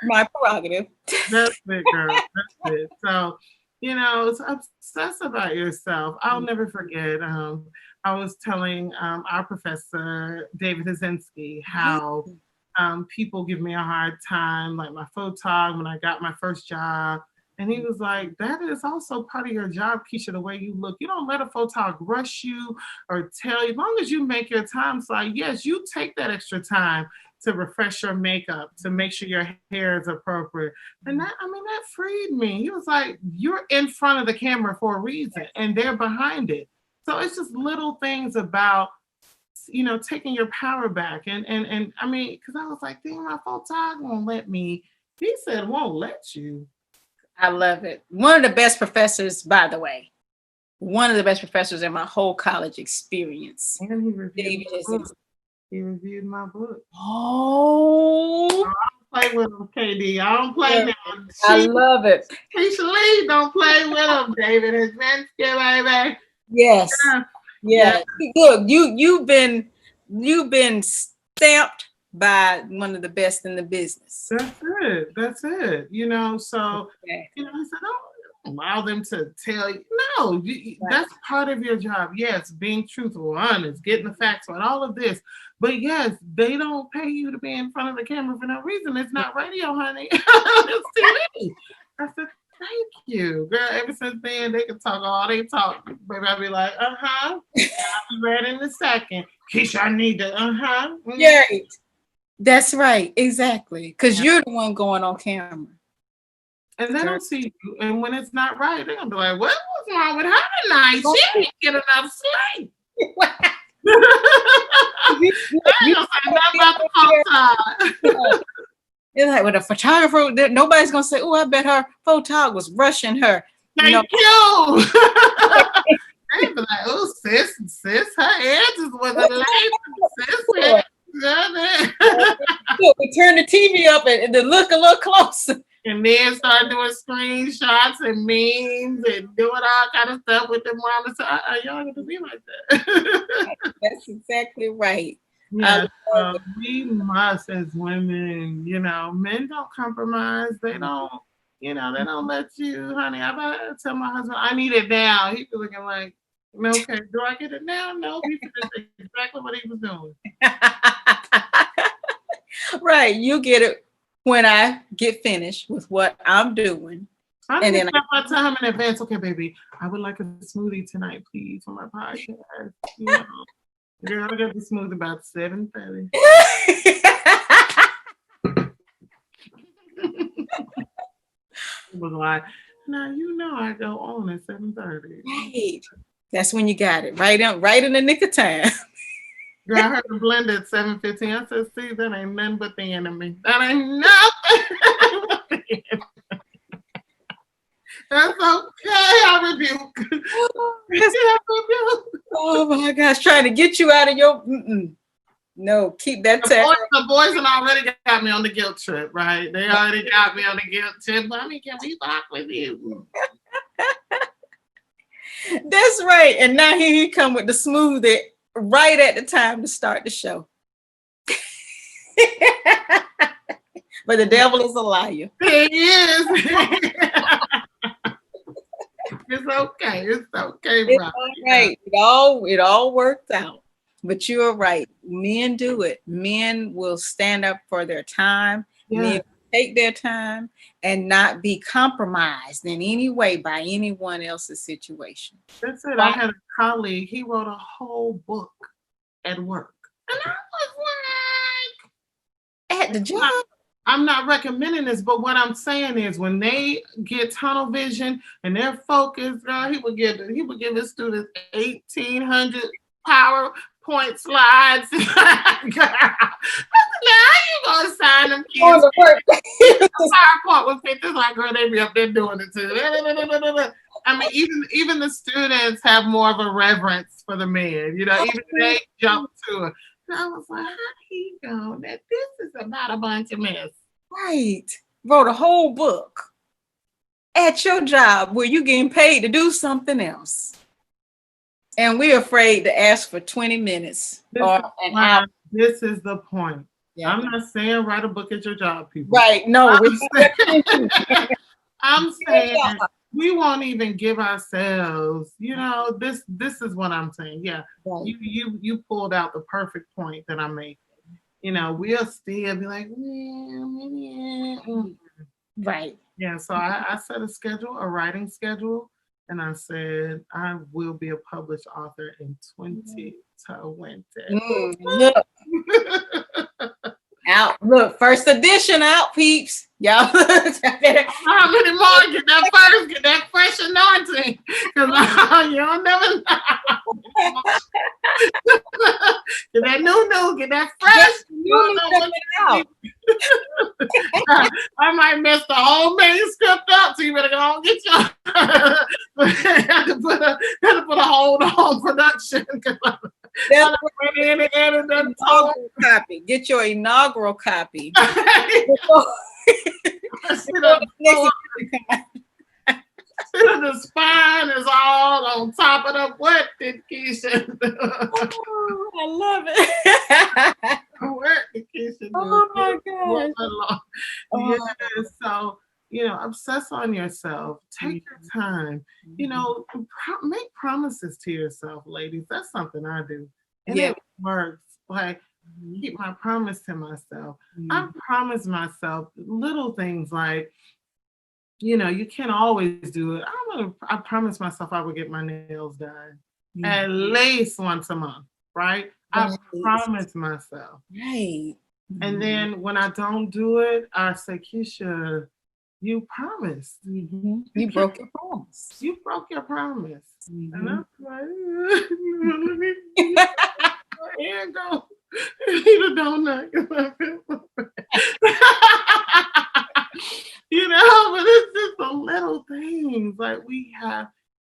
My prerogative. That's it, girl. That's it. So, it's obsess about yourself. I'll never forget. I was telling our professor, David Hazinski, how people give me a hard time, like my photog when I got my first job. And he was like, that is also part of your job, Keysha, the way you look. You don't let a photog rush you or tell you. As long as you make your time slide, yes, you take that extra time to refresh your makeup, to make sure your hair is appropriate. And that freed me. He was like, you're in front of the camera for a reason, and they're behind it. So it's just little things about, taking your power back. And because I was like, dang, my photog won't let me. He said, won't let you. I love it. One of the best professors, by the way. One of the best professors in my whole college experience. And he reviewed my book. He reviewed my book. Oh. I don't play with him, KD. I don't play with him. I love it. Keysha Lee, don't play with him, David. His baby. Yes. Yeah. Look, you've been stamped by one of the best in the business. That's it. So I said, don't allow them to tell you. No, that's part of your job. Yes, being truthful, honest, getting the facts on all of this. But yes, they don't pay you to be in front of the camera for no reason. It's not radio, honey. It's TV. I said, thank you, girl. Ever since then, they can talk all they talk. Baby, I'll be like, I'll be ready in a second. Keysha, I need to, Mm-hmm. Yeah, that's right. Exactly. Because you're the one going on camera. And they don't see you. And when it's not right, they're going to be like, what was wrong with her tonight? She didn't get enough sleep. You don't say nothing about the photog. It's like with a photographer, nobody's going to say, oh, I bet her photog was rushing her. Thank you. They be like, oh, sis, her edges wasn't late. Sis, we turn the TV up and look a little closer. And then start doing screenshots and memes and doing all kind of stuff with them mama. So y'all gonna be like that. That's exactly right. Yeah, we must as women, men don't compromise. They don't You know, they don't let you, honey. I better tell my husband I need it now. He be looking like, okay, do I get it now? No, he did exactly what he was doing. Right, you get it when I get finished with what I'm doing. And then I tell him in advance, okay, baby, I would like a smoothie tonight, please, for my podcast. You know, girl, I got the smoothie about 7:30. Was like, now you know I go on at 7:30. Right. That's when you got it. Right in the nick of time. Girl, I heard the blend at 7:15. I said, see, that ain't nothing but the enemy. That ain't nothing. That's okay. I rebuke. Oh my gosh, trying to get you out of your no, keep that tag. The boys have already got me on the guilt trip, right? They already got me on the guilt trip. Mommy, can we talk with you? That's right. And now here he come with the smoothie right at the time to start the show. But the devil is a liar. He is. It's okay. It's okay, bro. It's all right. It all worked out. But you're right. Men do it. Men will stand up for their time. Yeah. Men take their time and not be compromised in any way by anyone else's situation. That's it. I had a colleague. He wrote a whole book at work. And I was like, at the job? I'm not recommending this, but what I'm saying is when they get tunnel vision and they're focused, girl, he would give his students 1,800 PowerPoint slides. Girl, how you gonna sign them kids? PowerPoint with pictures, like, girl, they be up there doing it too. I mean, even the students have more of a reverence for the man. You know, even they jump to it. I was like, how he know that this is about a bunch of mess? Right. Wrote a whole book at your job where you getting paid to do something else. And we're afraid to ask for 20 minutes or an hour. This is the point. Yeah. I'm not saying write a book at your job, people. Right. No. I'm saying we won't even give ourselves, you know, this is what I'm saying. Yeah. Right. You pulled out the perfect point that I'm making. You know, we'll still be like, right. Yeah. So I set a writing schedule, and I said I will be a published author in 2020. Look. Out. Look, first edition out, peeps. Y'all. How many more? Get that fresh anointing. Because you don't never know. Get that new, get that fresh. You don't know what out. I might mess the whole manuscript up, so you better go and get your have to put a hold on production. That's copy. Get your inaugural copy. The spine is all on top of the what did Keysha do? Oh, I love it. What did Keysha do? Oh my God. Yeah, so you know, obsess on yourself. Take your time. You know, make promises to yourself, ladies. That's something I do. And it works. Like, keep my promise to myself. I promise myself little things like, you know, you can't always do it. I promise myself I would get my nails done at least once a month, right? I promise myself. Right. And then when I don't do it, I say, Keysha, you promised. You broke your promise. You broke your promise. And I'm like, here you go. Eat a donut. You know, but it's just the little things. Like, we have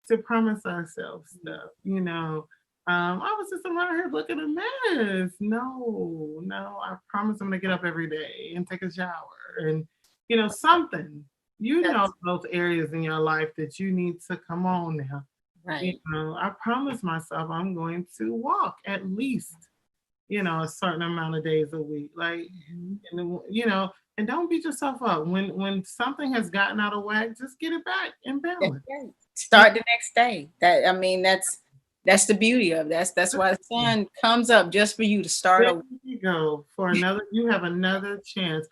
to promise ourselves stuff, you know. I was just around here looking a mess. No, I promise I'm gonna get up every day and take a shower and, you know, something. You know those areas in your life that you need to come on now. Right. You know, I promise myself I'm going to walk at least a certain amount of days a week. Like, and don't beat yourself up. When something has gotten out of whack, just get it back in balance. Right. Start the next day. That's the beauty of that's why the sun comes up just for you to start over. There you go. You have another chance.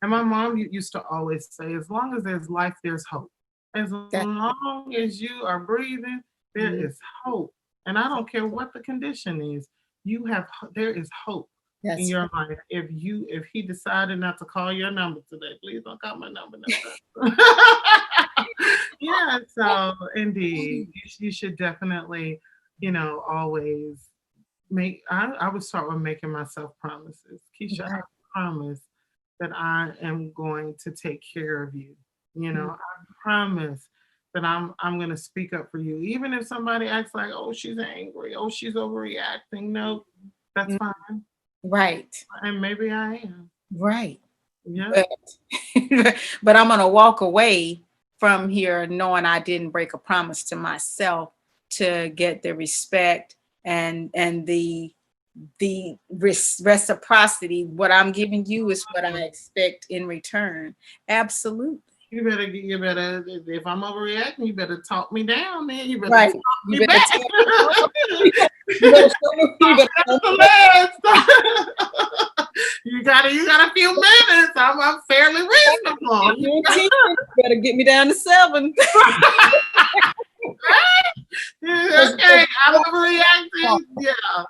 And my mom used to always say, as long as there's life, there's hope. As long as you are breathing, there is hope. And I don't care what the condition is. There is hope in your life. If he decided not to call your number today, please don't call my number. Yeah. So indeed, you should definitely, always I would start with making myself promises. Keysha, I promise that I am going to take care of you. I promise that I'm going to speak up for you. Even if somebody acts like, oh, she's angry, oh, she's overreacting. No, that's fine. Right. And maybe I am. Right. Yeah. But I'm going to walk away from here knowing I didn't break a promise to myself to get the respect and the reciprocity. What I'm giving you is what I expect in return. Absolutely. You better. If I'm overreacting, you better talk me down. Man, you better talk me back. You got a few minutes. I'm fairly reasonable. You better get me down to 7. Okay, I'm overreacting. Yeah.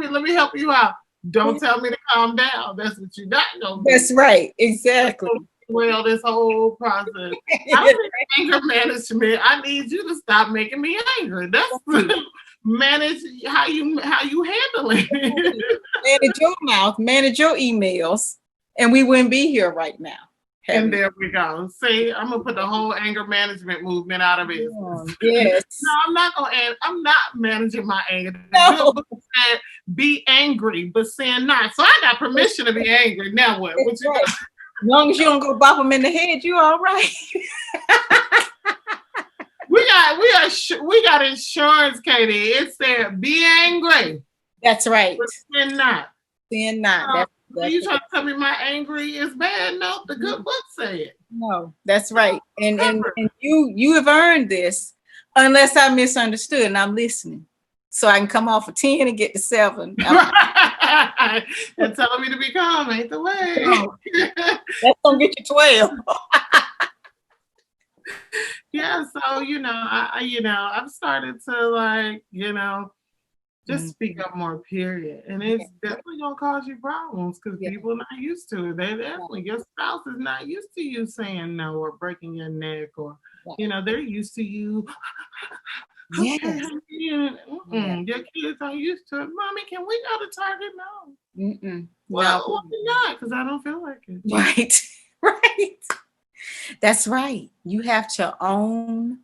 Let me help you out. Don't tell me to calm down. That's what you're not gonna do. That's right. Exactly. Well, this whole process. I don't think anger management. I need you to stop making me angry. That's manage how you handle it. Manage your mouth, manage your emails, and we wouldn't be here right now. And there we go. See, I'm gonna put the whole anger management movement out of it. Yes. No, I'm not managing my anger. No. Said, be angry, but sin not. So I got permission to be angry. Now what? What you got? As long as you don't go bop them in the head, you all right. We got insurance, Katie. It said be angry. That's right. But sin not. Sin not. Are you trying to tell me my angry is bad? No, the good book say it. No, that's right. And you have earned this, unless I misunderstood and I'm listening. So I can come off a 10 and get to 7. And telling me to be calm ain't the way. No. That's gonna get you 12. Yeah, so I've started to just speak up more, period. And it's definitely gonna cause you problems because people are not used to it. Your spouse is not used to you saying no or breaking your neck or they're used to you. Yes. Your kids aren't used to it. Mommy, can we go to Target? No. Well, why not? Because I don't feel like it. Right. Right. That's right. You have to own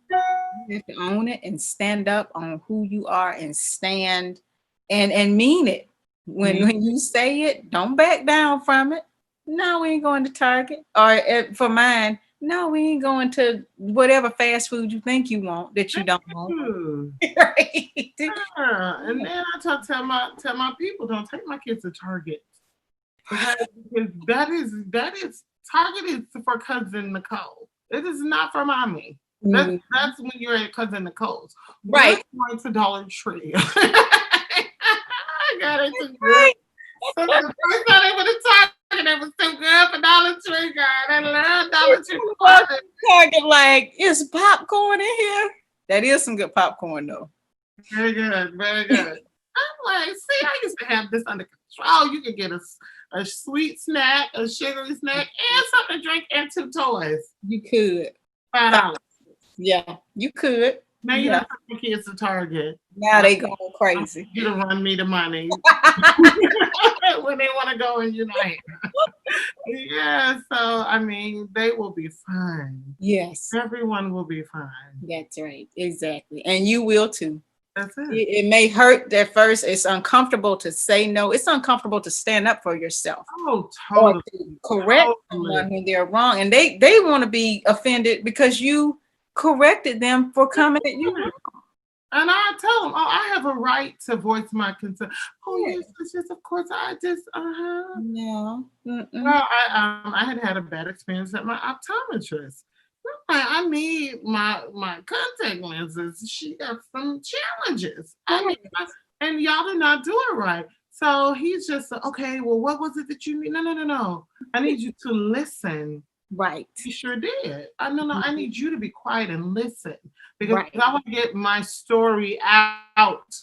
it and stand up on who you are and stand and mean it. When you say it, don't back down from it. No, we ain't going to Target. Or for mine, no, we ain't going to whatever fast food you think you want that you don't want. Right. And then I tell my people, don't take my kids to Target. Because that is Target is for cousin Nicole. It is not for mommy. That's when you're at cousin Nicole's. Right. We're going to Dollar Tree. I got it too good. So the first time they went to Target, it was too good for Dollar Tree, God. I love Dollar Tree. Target, like, is popcorn in here? That is some good popcorn, though. Very good, very good. I'm like, see, I used to have this under control. You could get a sweet snack, a sugary snack, and something to drink, and 2 toys. You could. $5. Yeah, you could. Now you don't take kids to Target. Now they going crazy. You to run me the money when they want to go and unite. Yeah, so I mean, they will be fine. Yes, everyone will be fine. That's right, exactly, and you will too. That's it. It may hurt at first. It's uncomfortable to say no. It's uncomfortable to stand up for yourself. Oh, totally. Or to correct someone when they're wrong, and they want to be offended because you corrected them for coming at you. And I tell them, oh, I have a right to voice my concern. Oh, yes, of course. I just, No. Well, I had a bad experience at my optometrist. I need my contact lenses. She got some challenges. And y'all did not do it right. So he's just okay. Well, what was it that you need? No. I need you to listen. Right. He sure did. No. I need you to be quiet and listen because Right. I want to get my story out.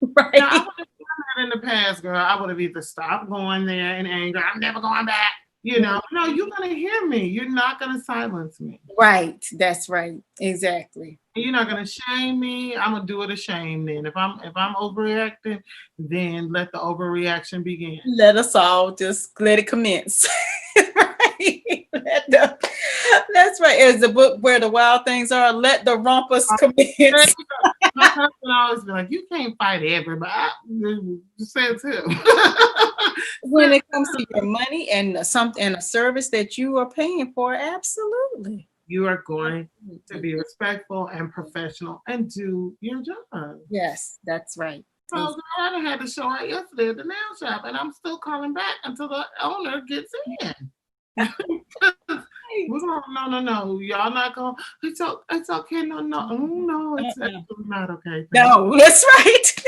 Right. Now, I would have done that in the past, girl. I would have either stopped going there in anger. I'm never going back. No, you're going to hear me. You're not going to silence me. Right. That's right. Exactly. You're not going to shame me. I'm going to do it a shame then. If I'm overreacting, then let the overreaction begin. Let us all just let it commence. Right. That's right. Is the book Where the Wild Things Are? Let the rompers commence. My husband always be like, you can't fight everybody. Say it too. When it comes to your money and a service that you are paying for, absolutely. You are going to be respectful and professional and do your job. Yes, that's right. So I had to show out yesterday at the nail shop, and I'm still calling back until the owner gets in. No. Y'all not going. It's okay. No. It's absolutely not okay. No, that's right.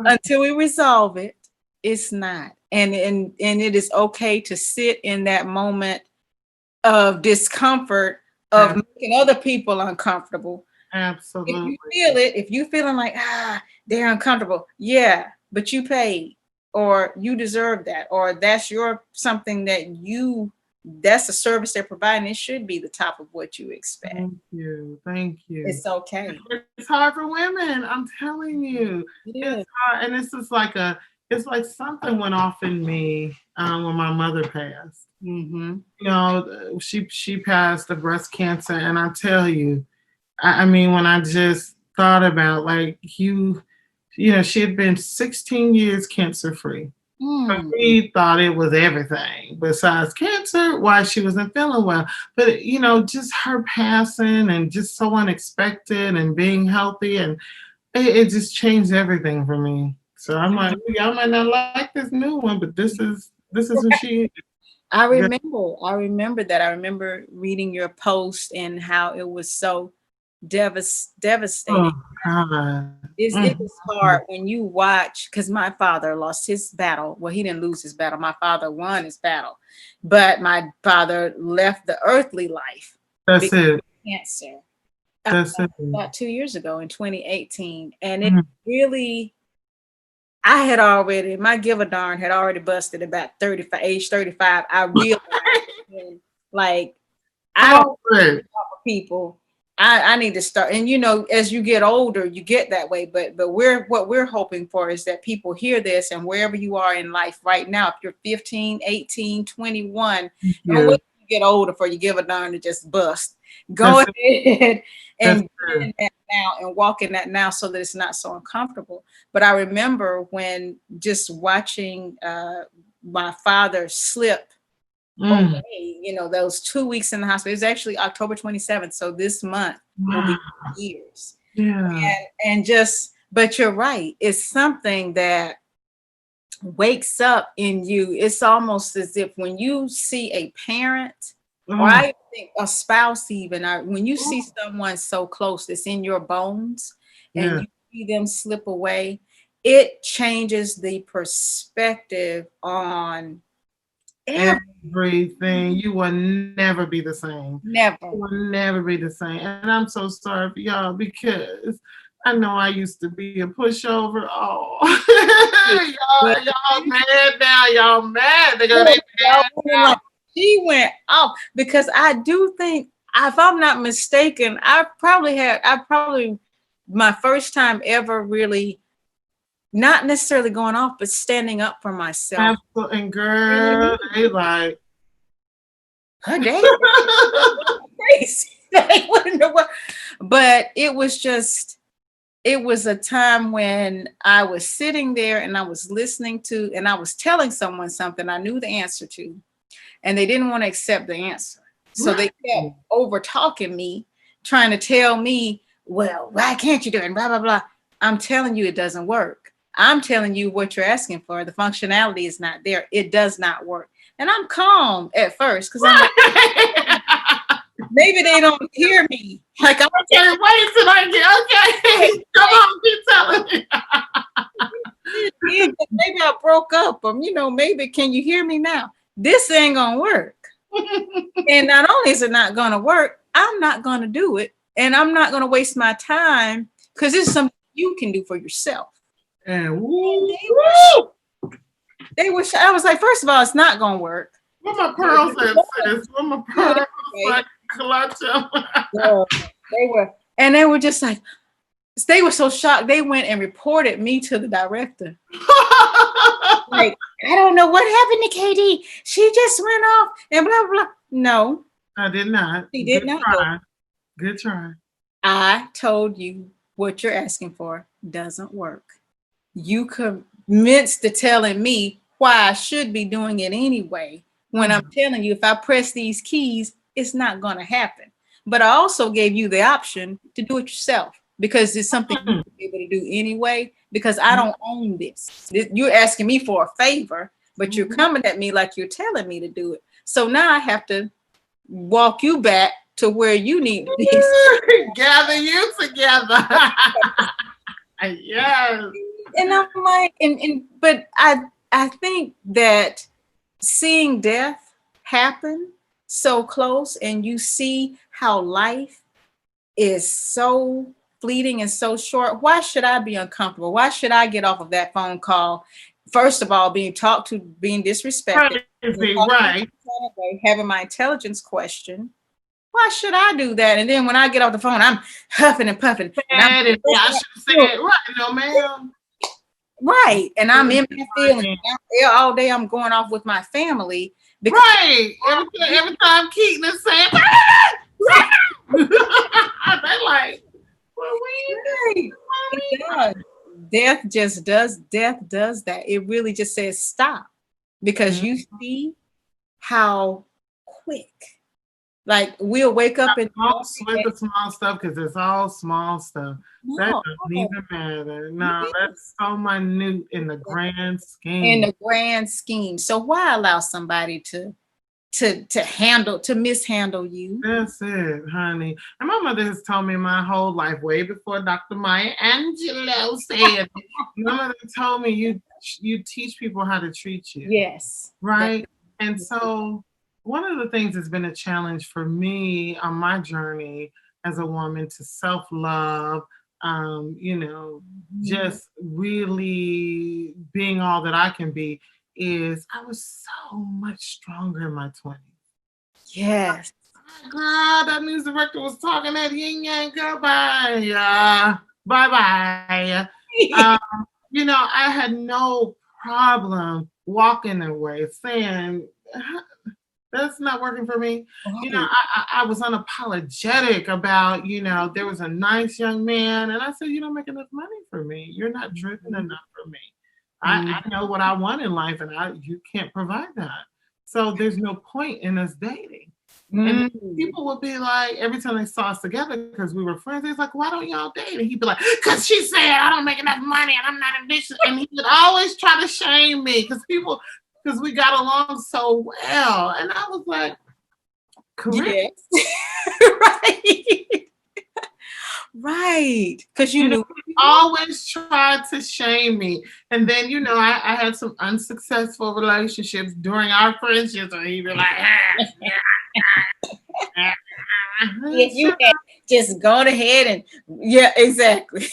Until we resolve it, it's not. And it is okay to sit in that moment of discomfort of making other people uncomfortable. Absolutely. If you feeling like they're uncomfortable, but you paid, or you deserve that, or that's something that's a service they're providing. It should be the top of what you expect. Thank you. It's okay. It's hard for women. I'm telling you, it's hard, and it's like something went off in me when my mother passed. Mm-hmm. She passed of breast cancer, and I tell you, I mean, when I just thought about she had been 16 years cancer free. We thought it was everything besides cancer, why she wasn't feeling well. But, just her passing and just so unexpected and being healthy, and it just changed everything for me. So I'm like, y'all might not like this new one, but this is who she is. I remember that. I remember reading your post and how it was so devastating. Oh, It was hard when you watch, because my father lost his battle. Well, he didn't lose his battle. My father won his battle, but my father left the earthly life. That's it. Cancer. That's it. About 2 years ago in 2018, and it really. I had already, my give a darn had already busted about age 35. I realized I don't talk for people. I need to start. And as you get older, you get that way. But what we're hoping for is that people hear this, and wherever you are in life right now, if you're 15, 18, 21, don't wait till you get older for you give a darn to just bust. Go ahead and get in that now and walk in that now, so that it's not so uncomfortable. But I remember when just watching my father slip away, those 2 weeks in the hospital. It was actually October 27th. So this month will be years. Yeah. But you're right. It's something that wakes up in you. It's almost as if when you see a parent, or I think a spouse, even when you see someone so close that's in your bones, and you see them slip away, it changes the perspective on everything. You will never be the same. Never. You will never be the same. And I'm so sorry for y'all, because I know I used to be a pushover. Oh, y'all mad now. Y'all mad. They're gonna be mad now. She went off, because I do think, if I'm not mistaken, I probably my first time ever really not necessarily going off, but standing up for myself. Absolutely. And girl, they like, her day crazy. But it was a time when I was sitting there and I was listening to, and I was telling someone something I knew the answer to, and they didn't want to accept the answer. So they kept over talking me, trying to tell me well, why can't you do it? And blah, blah, blah. I'm telling you, it doesn't work. I'm telling you what you're asking for. The functionality is not there. It does not work. And I'm calm at first because I'm like, maybe they don't hear me. Like, I'm okay, wait till I get, okay. Come on, keep telling me. maybe I broke up. Maybe can you hear me now? This ain't gonna work. And not only is it not gonna work, I'm not gonna do it. And I'm not gonna waste my time because this is something you can do for yourself. And they wish I was like, first of all, it's not gonna work. What my pearls at, sis? What my pearls like clutch them. They were just like, they were so shocked. They went and reported me to the director. Like, I don't know what happened to Katie. She just went off and blah, blah. No. I did not. She did not. Try. Good try. I told you what you're asking for doesn't work. You commenced to telling me why I should be doing it anyway. When I'm telling you, if I press these keys, it's not going to happen. But I also gave you the option to do it yourself because it's something you're able to do anyway, because I don't own this. You're asking me for a favor, but you're coming at me like you're telling me to do it. So now I have to walk you back to where you need to be. Gather you together. Yes. And I'm like, but I think that seeing death happen so close and you see how life is so fleeting and so short, why should I be uncomfortable? Why should I get off of that phone call? First of all, being talked to, being disrespected, right? Having my intelligence questioned. Why should I do that? And then when I get off the phone, I'm huffing and puffing. I should say it right, no, ma'am. Right. And I'm in my feelings. All day I'm going off with my family. Right. Every time Keaton is saying, they're like, well, it does. Death does that. It really just says stop. Because you see how quick. Like we'll wake up and with the small stuff because it's all small stuff. No, that doesn't even matter. No, that's so minute in the grand scheme. So why allow somebody to mishandle you? That's it, honey. And my mother has told me my whole life, way before Dr. Maya Angelou said, my mother told me you teach people how to treat you. Yes. Right? And so one of the things that's been a challenge for me on my journey as a woman to self-love, just really being all that I can be, is I was so much stronger in my 20s. Yes. Girl, that news director was talking that yin yang, girl, bye. Bye-bye. I had no problem walking away saying, that's not working for me. I was unapologetic about, there was a nice young man. And I said, you don't make enough money for me. You're not driven enough for me. I know what I want in life and you can't provide that. So there's no point in us dating. And people would be like, every time they saw us together, because we were friends, they was like, why don't y'all date? And he'd be like, because she said I don't make enough money and I'm not ambitious. And he would always try to shame me because we got along so well. And I was like, correct. Yes. Right. Right. Because you knew. Always tried to shame me. And then, I had some unsuccessful relationships during our friendships where he'd be like, if you had just gone ahead and, yeah, exactly.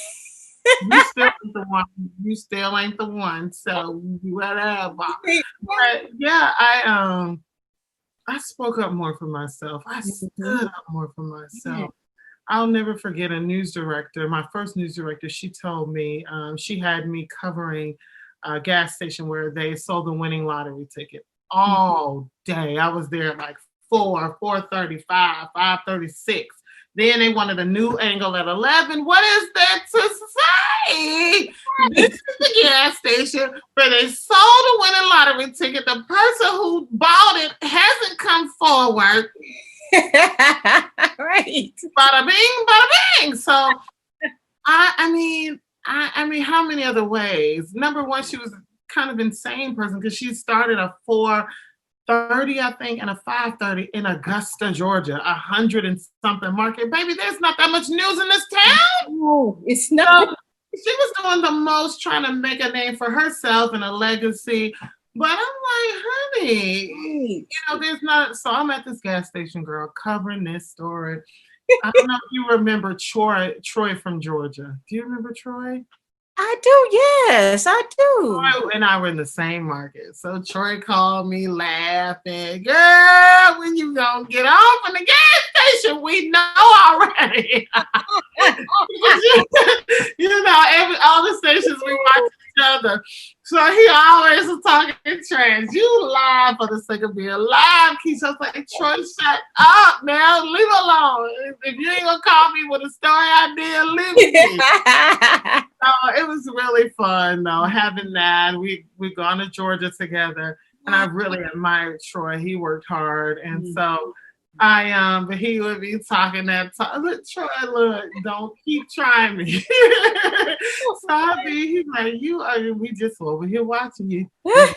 You still ain't the one. You still ain't the one. So whatever. But yeah, I spoke up more for myself. I stood up more for myself. I'll never forget a news director. My first news director, she told me, she had me covering a gas station where they sold the winning lottery ticket all day. I was there like 4:35, 5:36. Then they wanted a new angle at 11. What is that to say? This is the gas station where they sold a winning lottery ticket. The person who bought it hasn't come forward. Right. Bada bing, bada bing. So I mean, how many other ways? Number one, she was kind of insane person because she started a 4:30, I think, and a 5:30 in Augusta, Georgia, 100 and something market. Baby, there's not that much news in this town. No, it's not. So she was doing the most, trying to make a name for herself and a legacy. But I'm like, honey, Right. there's not. So I'm at this gas station, girl, covering this story. I don't know if you remember Troy from Georgia. Do you remember Troy? I do, yes, I do. Troy and I were in the same market. So Troy called me laughing. Girl, when you gonna get off in the gas station? We know already. All the stations we watch each other. So he always was talking trash. You live for the sake of being live, Keysha. I was like, Troy, shut up now. Leave it alone. If you ain't gonna call me with a story I did, leave me. So it was really fun though, having that. We've gone to Georgia together, and I really admired Troy. He worked hard, and so but he would be talking that talk. Look, Troy, look, don't keep trying me. So he's like, we just over here watching you. It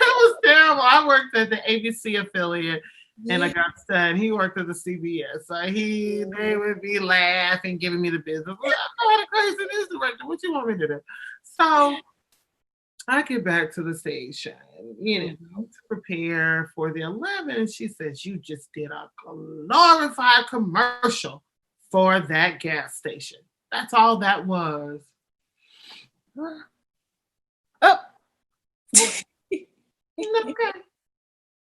was terrible. I worked at the ABC affiliate in Augusta, and he worked at the CBS. So they would be laughing, giving me the business. Well, I had a crazy news director. What you want me to do? So I get back to the station, to prepare for the 11. And she says, you just did a glorified commercial for that gas station. That's all that was. Oh. Okay.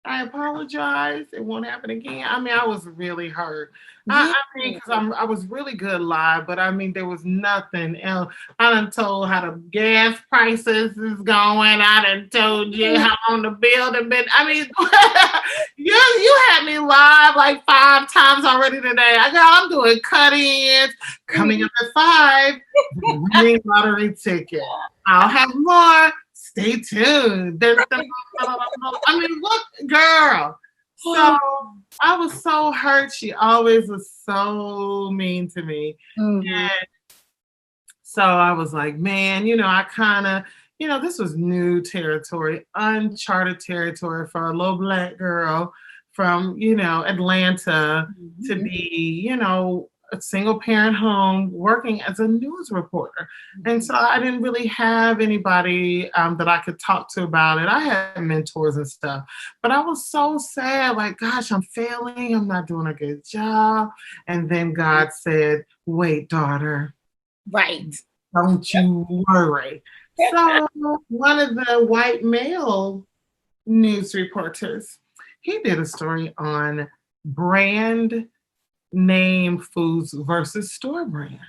I apologize. It won't happen again. I mean, I was really hurt. I mean, because I was really good live, but I mean, there was nothing else. I done told how the gas prices is going. I done told you how on the building been. I mean, you had me live like 5 times already today. I'm doing cut-ins, coming up at 5, winning lottery ticket. I'll have more. Stay tuned. I mean, look, girl. So I was so hurt. She always was so mean to me. And so I was like, man, I kind of, this was new territory, uncharted territory for a little Black girl from, Atlanta to be, a single parent home working as a news reporter. And so I didn't really have anybody that I could talk to about it. I had mentors and stuff, but I was so sad, like, gosh, I'm failing. I'm not doing a good job. And then God said, wait, daughter. Right. Don't you worry. So one of the white male news reporters, he did a story on brand name foods versus store brand.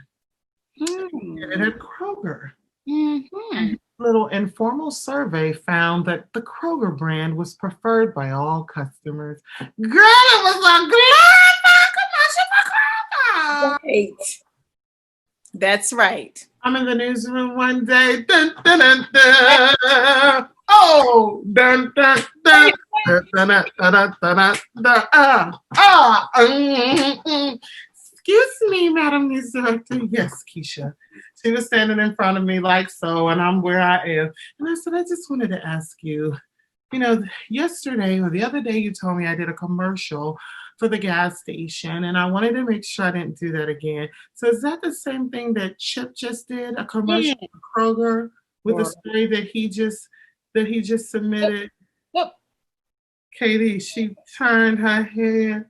And at Kroger. A little informal survey found that the Kroger brand was preferred by all customers. Girl, it was a glorified commercial for Kroger. Right. That's right. I'm in the newsroom one day. Dun, dun, dun, dun. Oh, dun, dun, dun. Excuse me, Madam News Director. Yes, Keysha. She was standing in front of me like so, and I'm where I am. And I said, I just wanted to ask you, yesterday or the other day you told me I did a commercial for the gas station, and I wanted to make sure I didn't do that again. So is that the same thing that Chip just did, a commercial for Kroger with a story that he just submitted? Yep. Katie, she turned her head.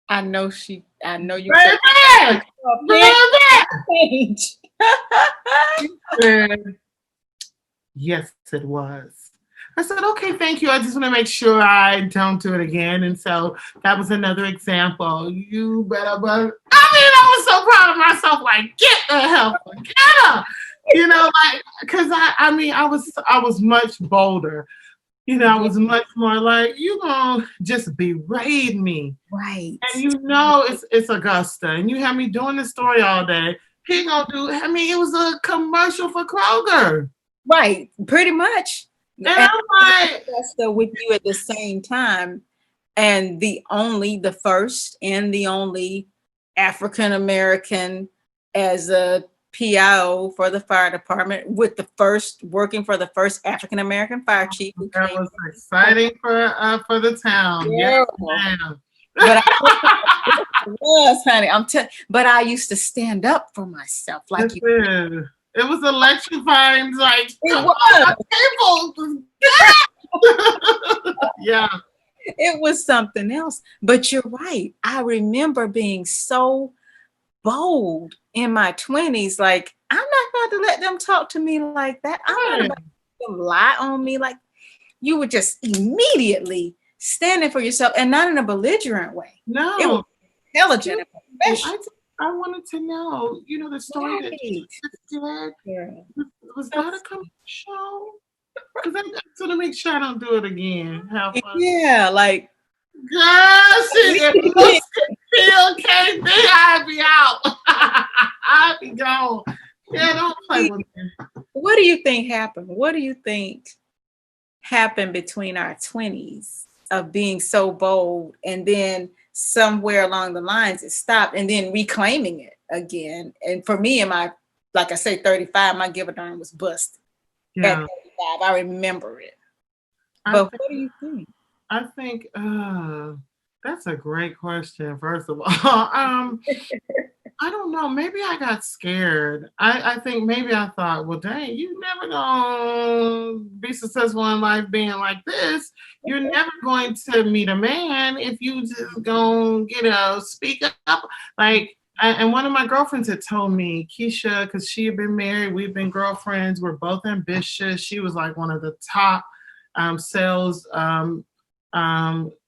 I know you. Bring back! Yes, it was. I said, okay, thank you. I just want to make sure I don't do it again. And so that was another example. You better, I was so proud of myself. Like, get the hell, get her. Because I was much bolder. I was much more like, you gonna just berate me. Right. And it's Augusta. And you have me doing this story all day. He gonna do, it was a commercial for Kroger. Right. Pretty much. And I'm like, Augusta with you at the same time. and the first and the only African American as a PIO for the fire department, with working for the first African American fire chief. That was exciting for the town. Yeah. Yes, but I was, honey. But I used to stand up for myself, like you. It was electrifying. Like, it was. People. Yeah. It was something else. But you're right. I remember being so bold in my 20s. Like, I'm not going to let them talk to me like that. I'm not about to let them lie on me. Like, you were just immediately standing for yourself, and not in a belligerent way. No. It was intelligent and professional. I wanted to know, the story that you just did. Yeah. Was that a show? Because I just want to make sure I don't do it again. Have fun. Yeah, like, gosh, it looks still can't be. I'd be out. I'd be gone. Yeah, don't play with me. What do you think happened? What do you think happened between our 20s of being so bold, and then somewhere along the lines it stopped, and then reclaiming it again? And for me, like I say, 35, my give a darn was busted. Yeah. At 35, I remember it. But what do you think? I think that's a great question, first of all. I don't know. Maybe I got scared. I think maybe I thought, well, dang, you never gonna be successful in life being like this. You're never going to meet a man if you just gonna speak up. Like, and one of my girlfriends had told me, Keysha, because she had been married, we've been girlfriends, we're both ambitious. She was like one of the top sales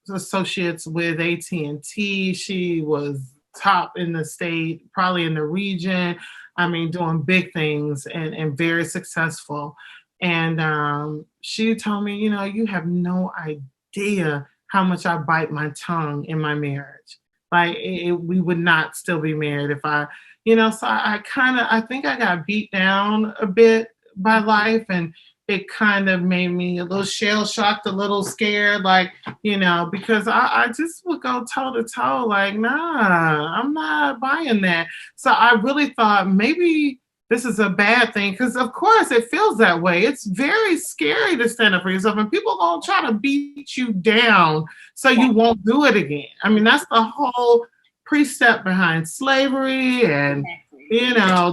associates with AT&T. She was top in the state, probably in the region. I mean, doing big things and very successful. And she told me, you have no idea how much I bite my tongue in my marriage. Like, we would not still be married if I, so I think I got beat down a bit by life, and it kind of made me a little shell-shocked, a little scared, like, because I just would go toe-to-toe, like, nah, I'm not buying that. So I really thought maybe this is a bad thing, because, of course, it feels that way. It's very scary to stand up for yourself, and people going to try to beat you down so you won't do it again. I mean, that's the whole precept behind slavery, and,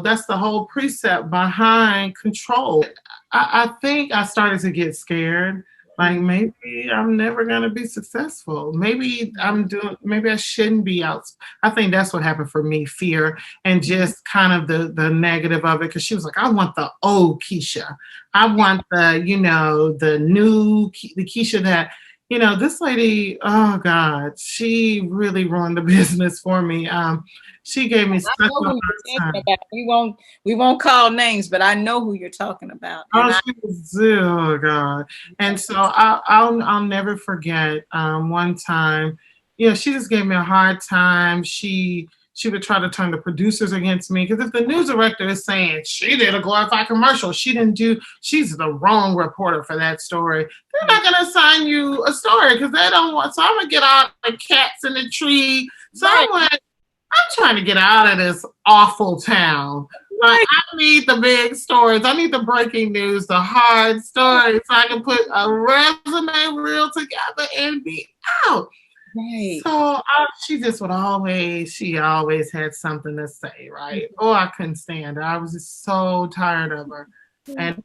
that's the whole precept behind control. I think I started to get scared. Like, maybe I'm never gonna be successful. Maybe I shouldn't be out. I think that's what happened for me, fear, and just kind of the negative of it. Cause she was like, I want the old Keysha. I want the Keysha that, this lady, oh God, she really ruined the business for me. She gave me such a hard time. We won't call names, but I know who you're talking about. Oh God. And so I'll never forget one time, she just gave me a hard time. She would try to turn the producers against me, because if the news director is saying she did a glorified commercial, she's the wrong reporter for that story, they're not going to assign you a story because they don't want. So I'm going to get out the cats in the tree. So I'm trying to get out of this awful town. Right. I need the big stories. I need the breaking news, the hard stories, so I can put a resume reel together and be out. Right. So she always had something to say, right? Oh, I couldn't stand her. I was just so tired of her. And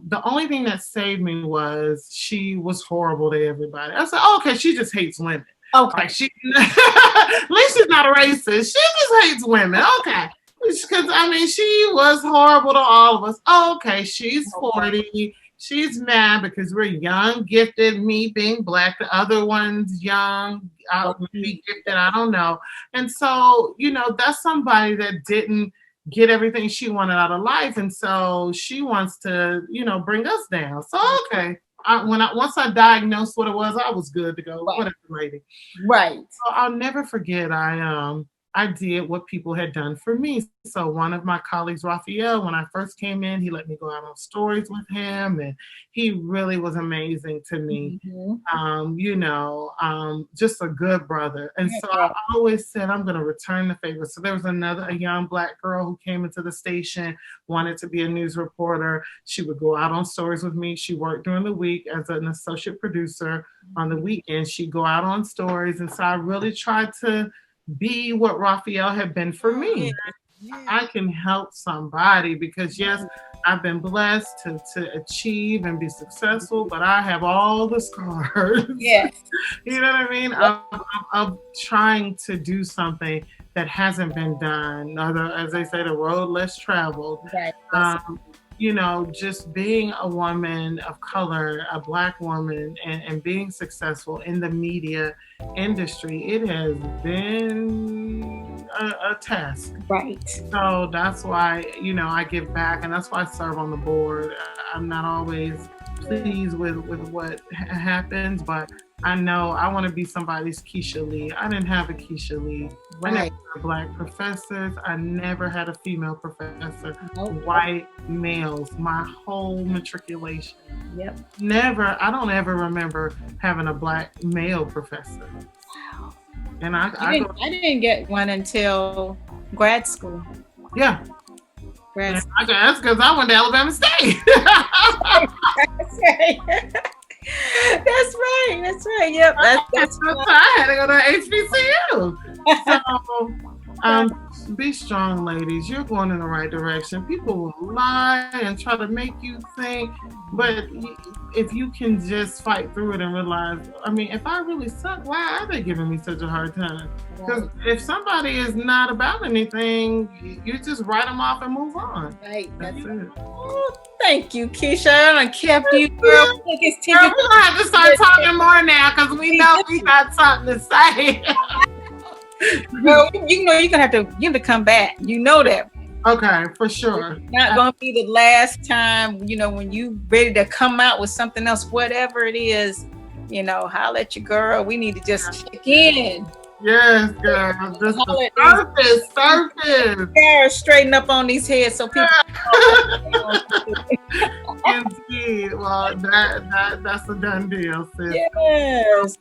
the only thing that saved me was she was horrible to everybody. I said, okay, she just hates women. Okay. Like, at least she's not a racist. She just hates women. Okay. Because, she was horrible to all of us. Okay, she's 40. She's mad because we're young, gifted, me being Black, the other one's young, maybe gifted, I don't know. And so, that's somebody that didn't get everything she wanted out of life. And so she wants to, bring us down. So, okay. Once I diagnosed what it was, I was good to go. Whatever, lady. Right. So I'll never forget. I did what people had done for me. So one of my colleagues, Raphael, when I first came in, he let me go out on stories with him, and he really was amazing to me. Just a good brother. And so I always said, I'm going to return the favor. So there was a young Black girl who came into the station, wanted to be a news reporter. She would go out on stories with me. She worked during the week as an associate producer. On the weekend, she'd go out on stories. And so I really tried to be what Raphael had been for me. I can help somebody because, yes, I've been blessed to achieve and be successful, but I have all the scars. Yes. You know what I mean? Of trying to do something that hasn't been done. As they say, the road less traveled. Right. Just being a woman of color, a Black woman, and being successful in the media industry, it has been a task. Right. So that's why, I give back, and that's why I serve on the board. I'm not always pleased with what happens, but I know I want to be somebody's Keysha Lee. I didn't have a Keysha Lee. Right. I never had Black professors. I never had a female professor. Nope. White males, my whole matriculation. Yep. I don't ever remember having a Black male professor. Wow. And I didn't get one until grad school. Yeah. That's because I went to Alabama State. That's right. That's right. Yep. That's right. I had to go to HBCU. So, be strong, ladies. You're going in the right direction. People will lie and try to make you think, but if you can just fight through it and realize, if I really suck, why are they giving me such a hard time? Because if somebody is not about anything, you just write them off and move on. Right. That's it. Oh, thank you, Keysha. I kept you, girl. We're going to have to start talking more now because we know we got something to say. Well, you're gonna have to come back. You know that. Okay, for sure. It's not gonna be the last time. When you ready to come out with something else, whatever it is, holler at your girl. We need to just check in. Yes, girl. Just the surface. Hair straighten up on these heads so people. Indeed. Well, that's a done deal, sis. Yes.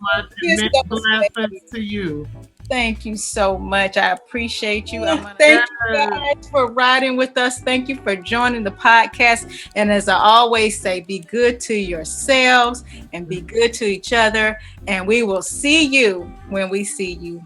Blessings to you. Thank you so much. I appreciate you. Thank you guys for riding with us. Thank you for joining the podcast. And as I always say, be good to yourselves and be good to each other. And we will see you when we see you.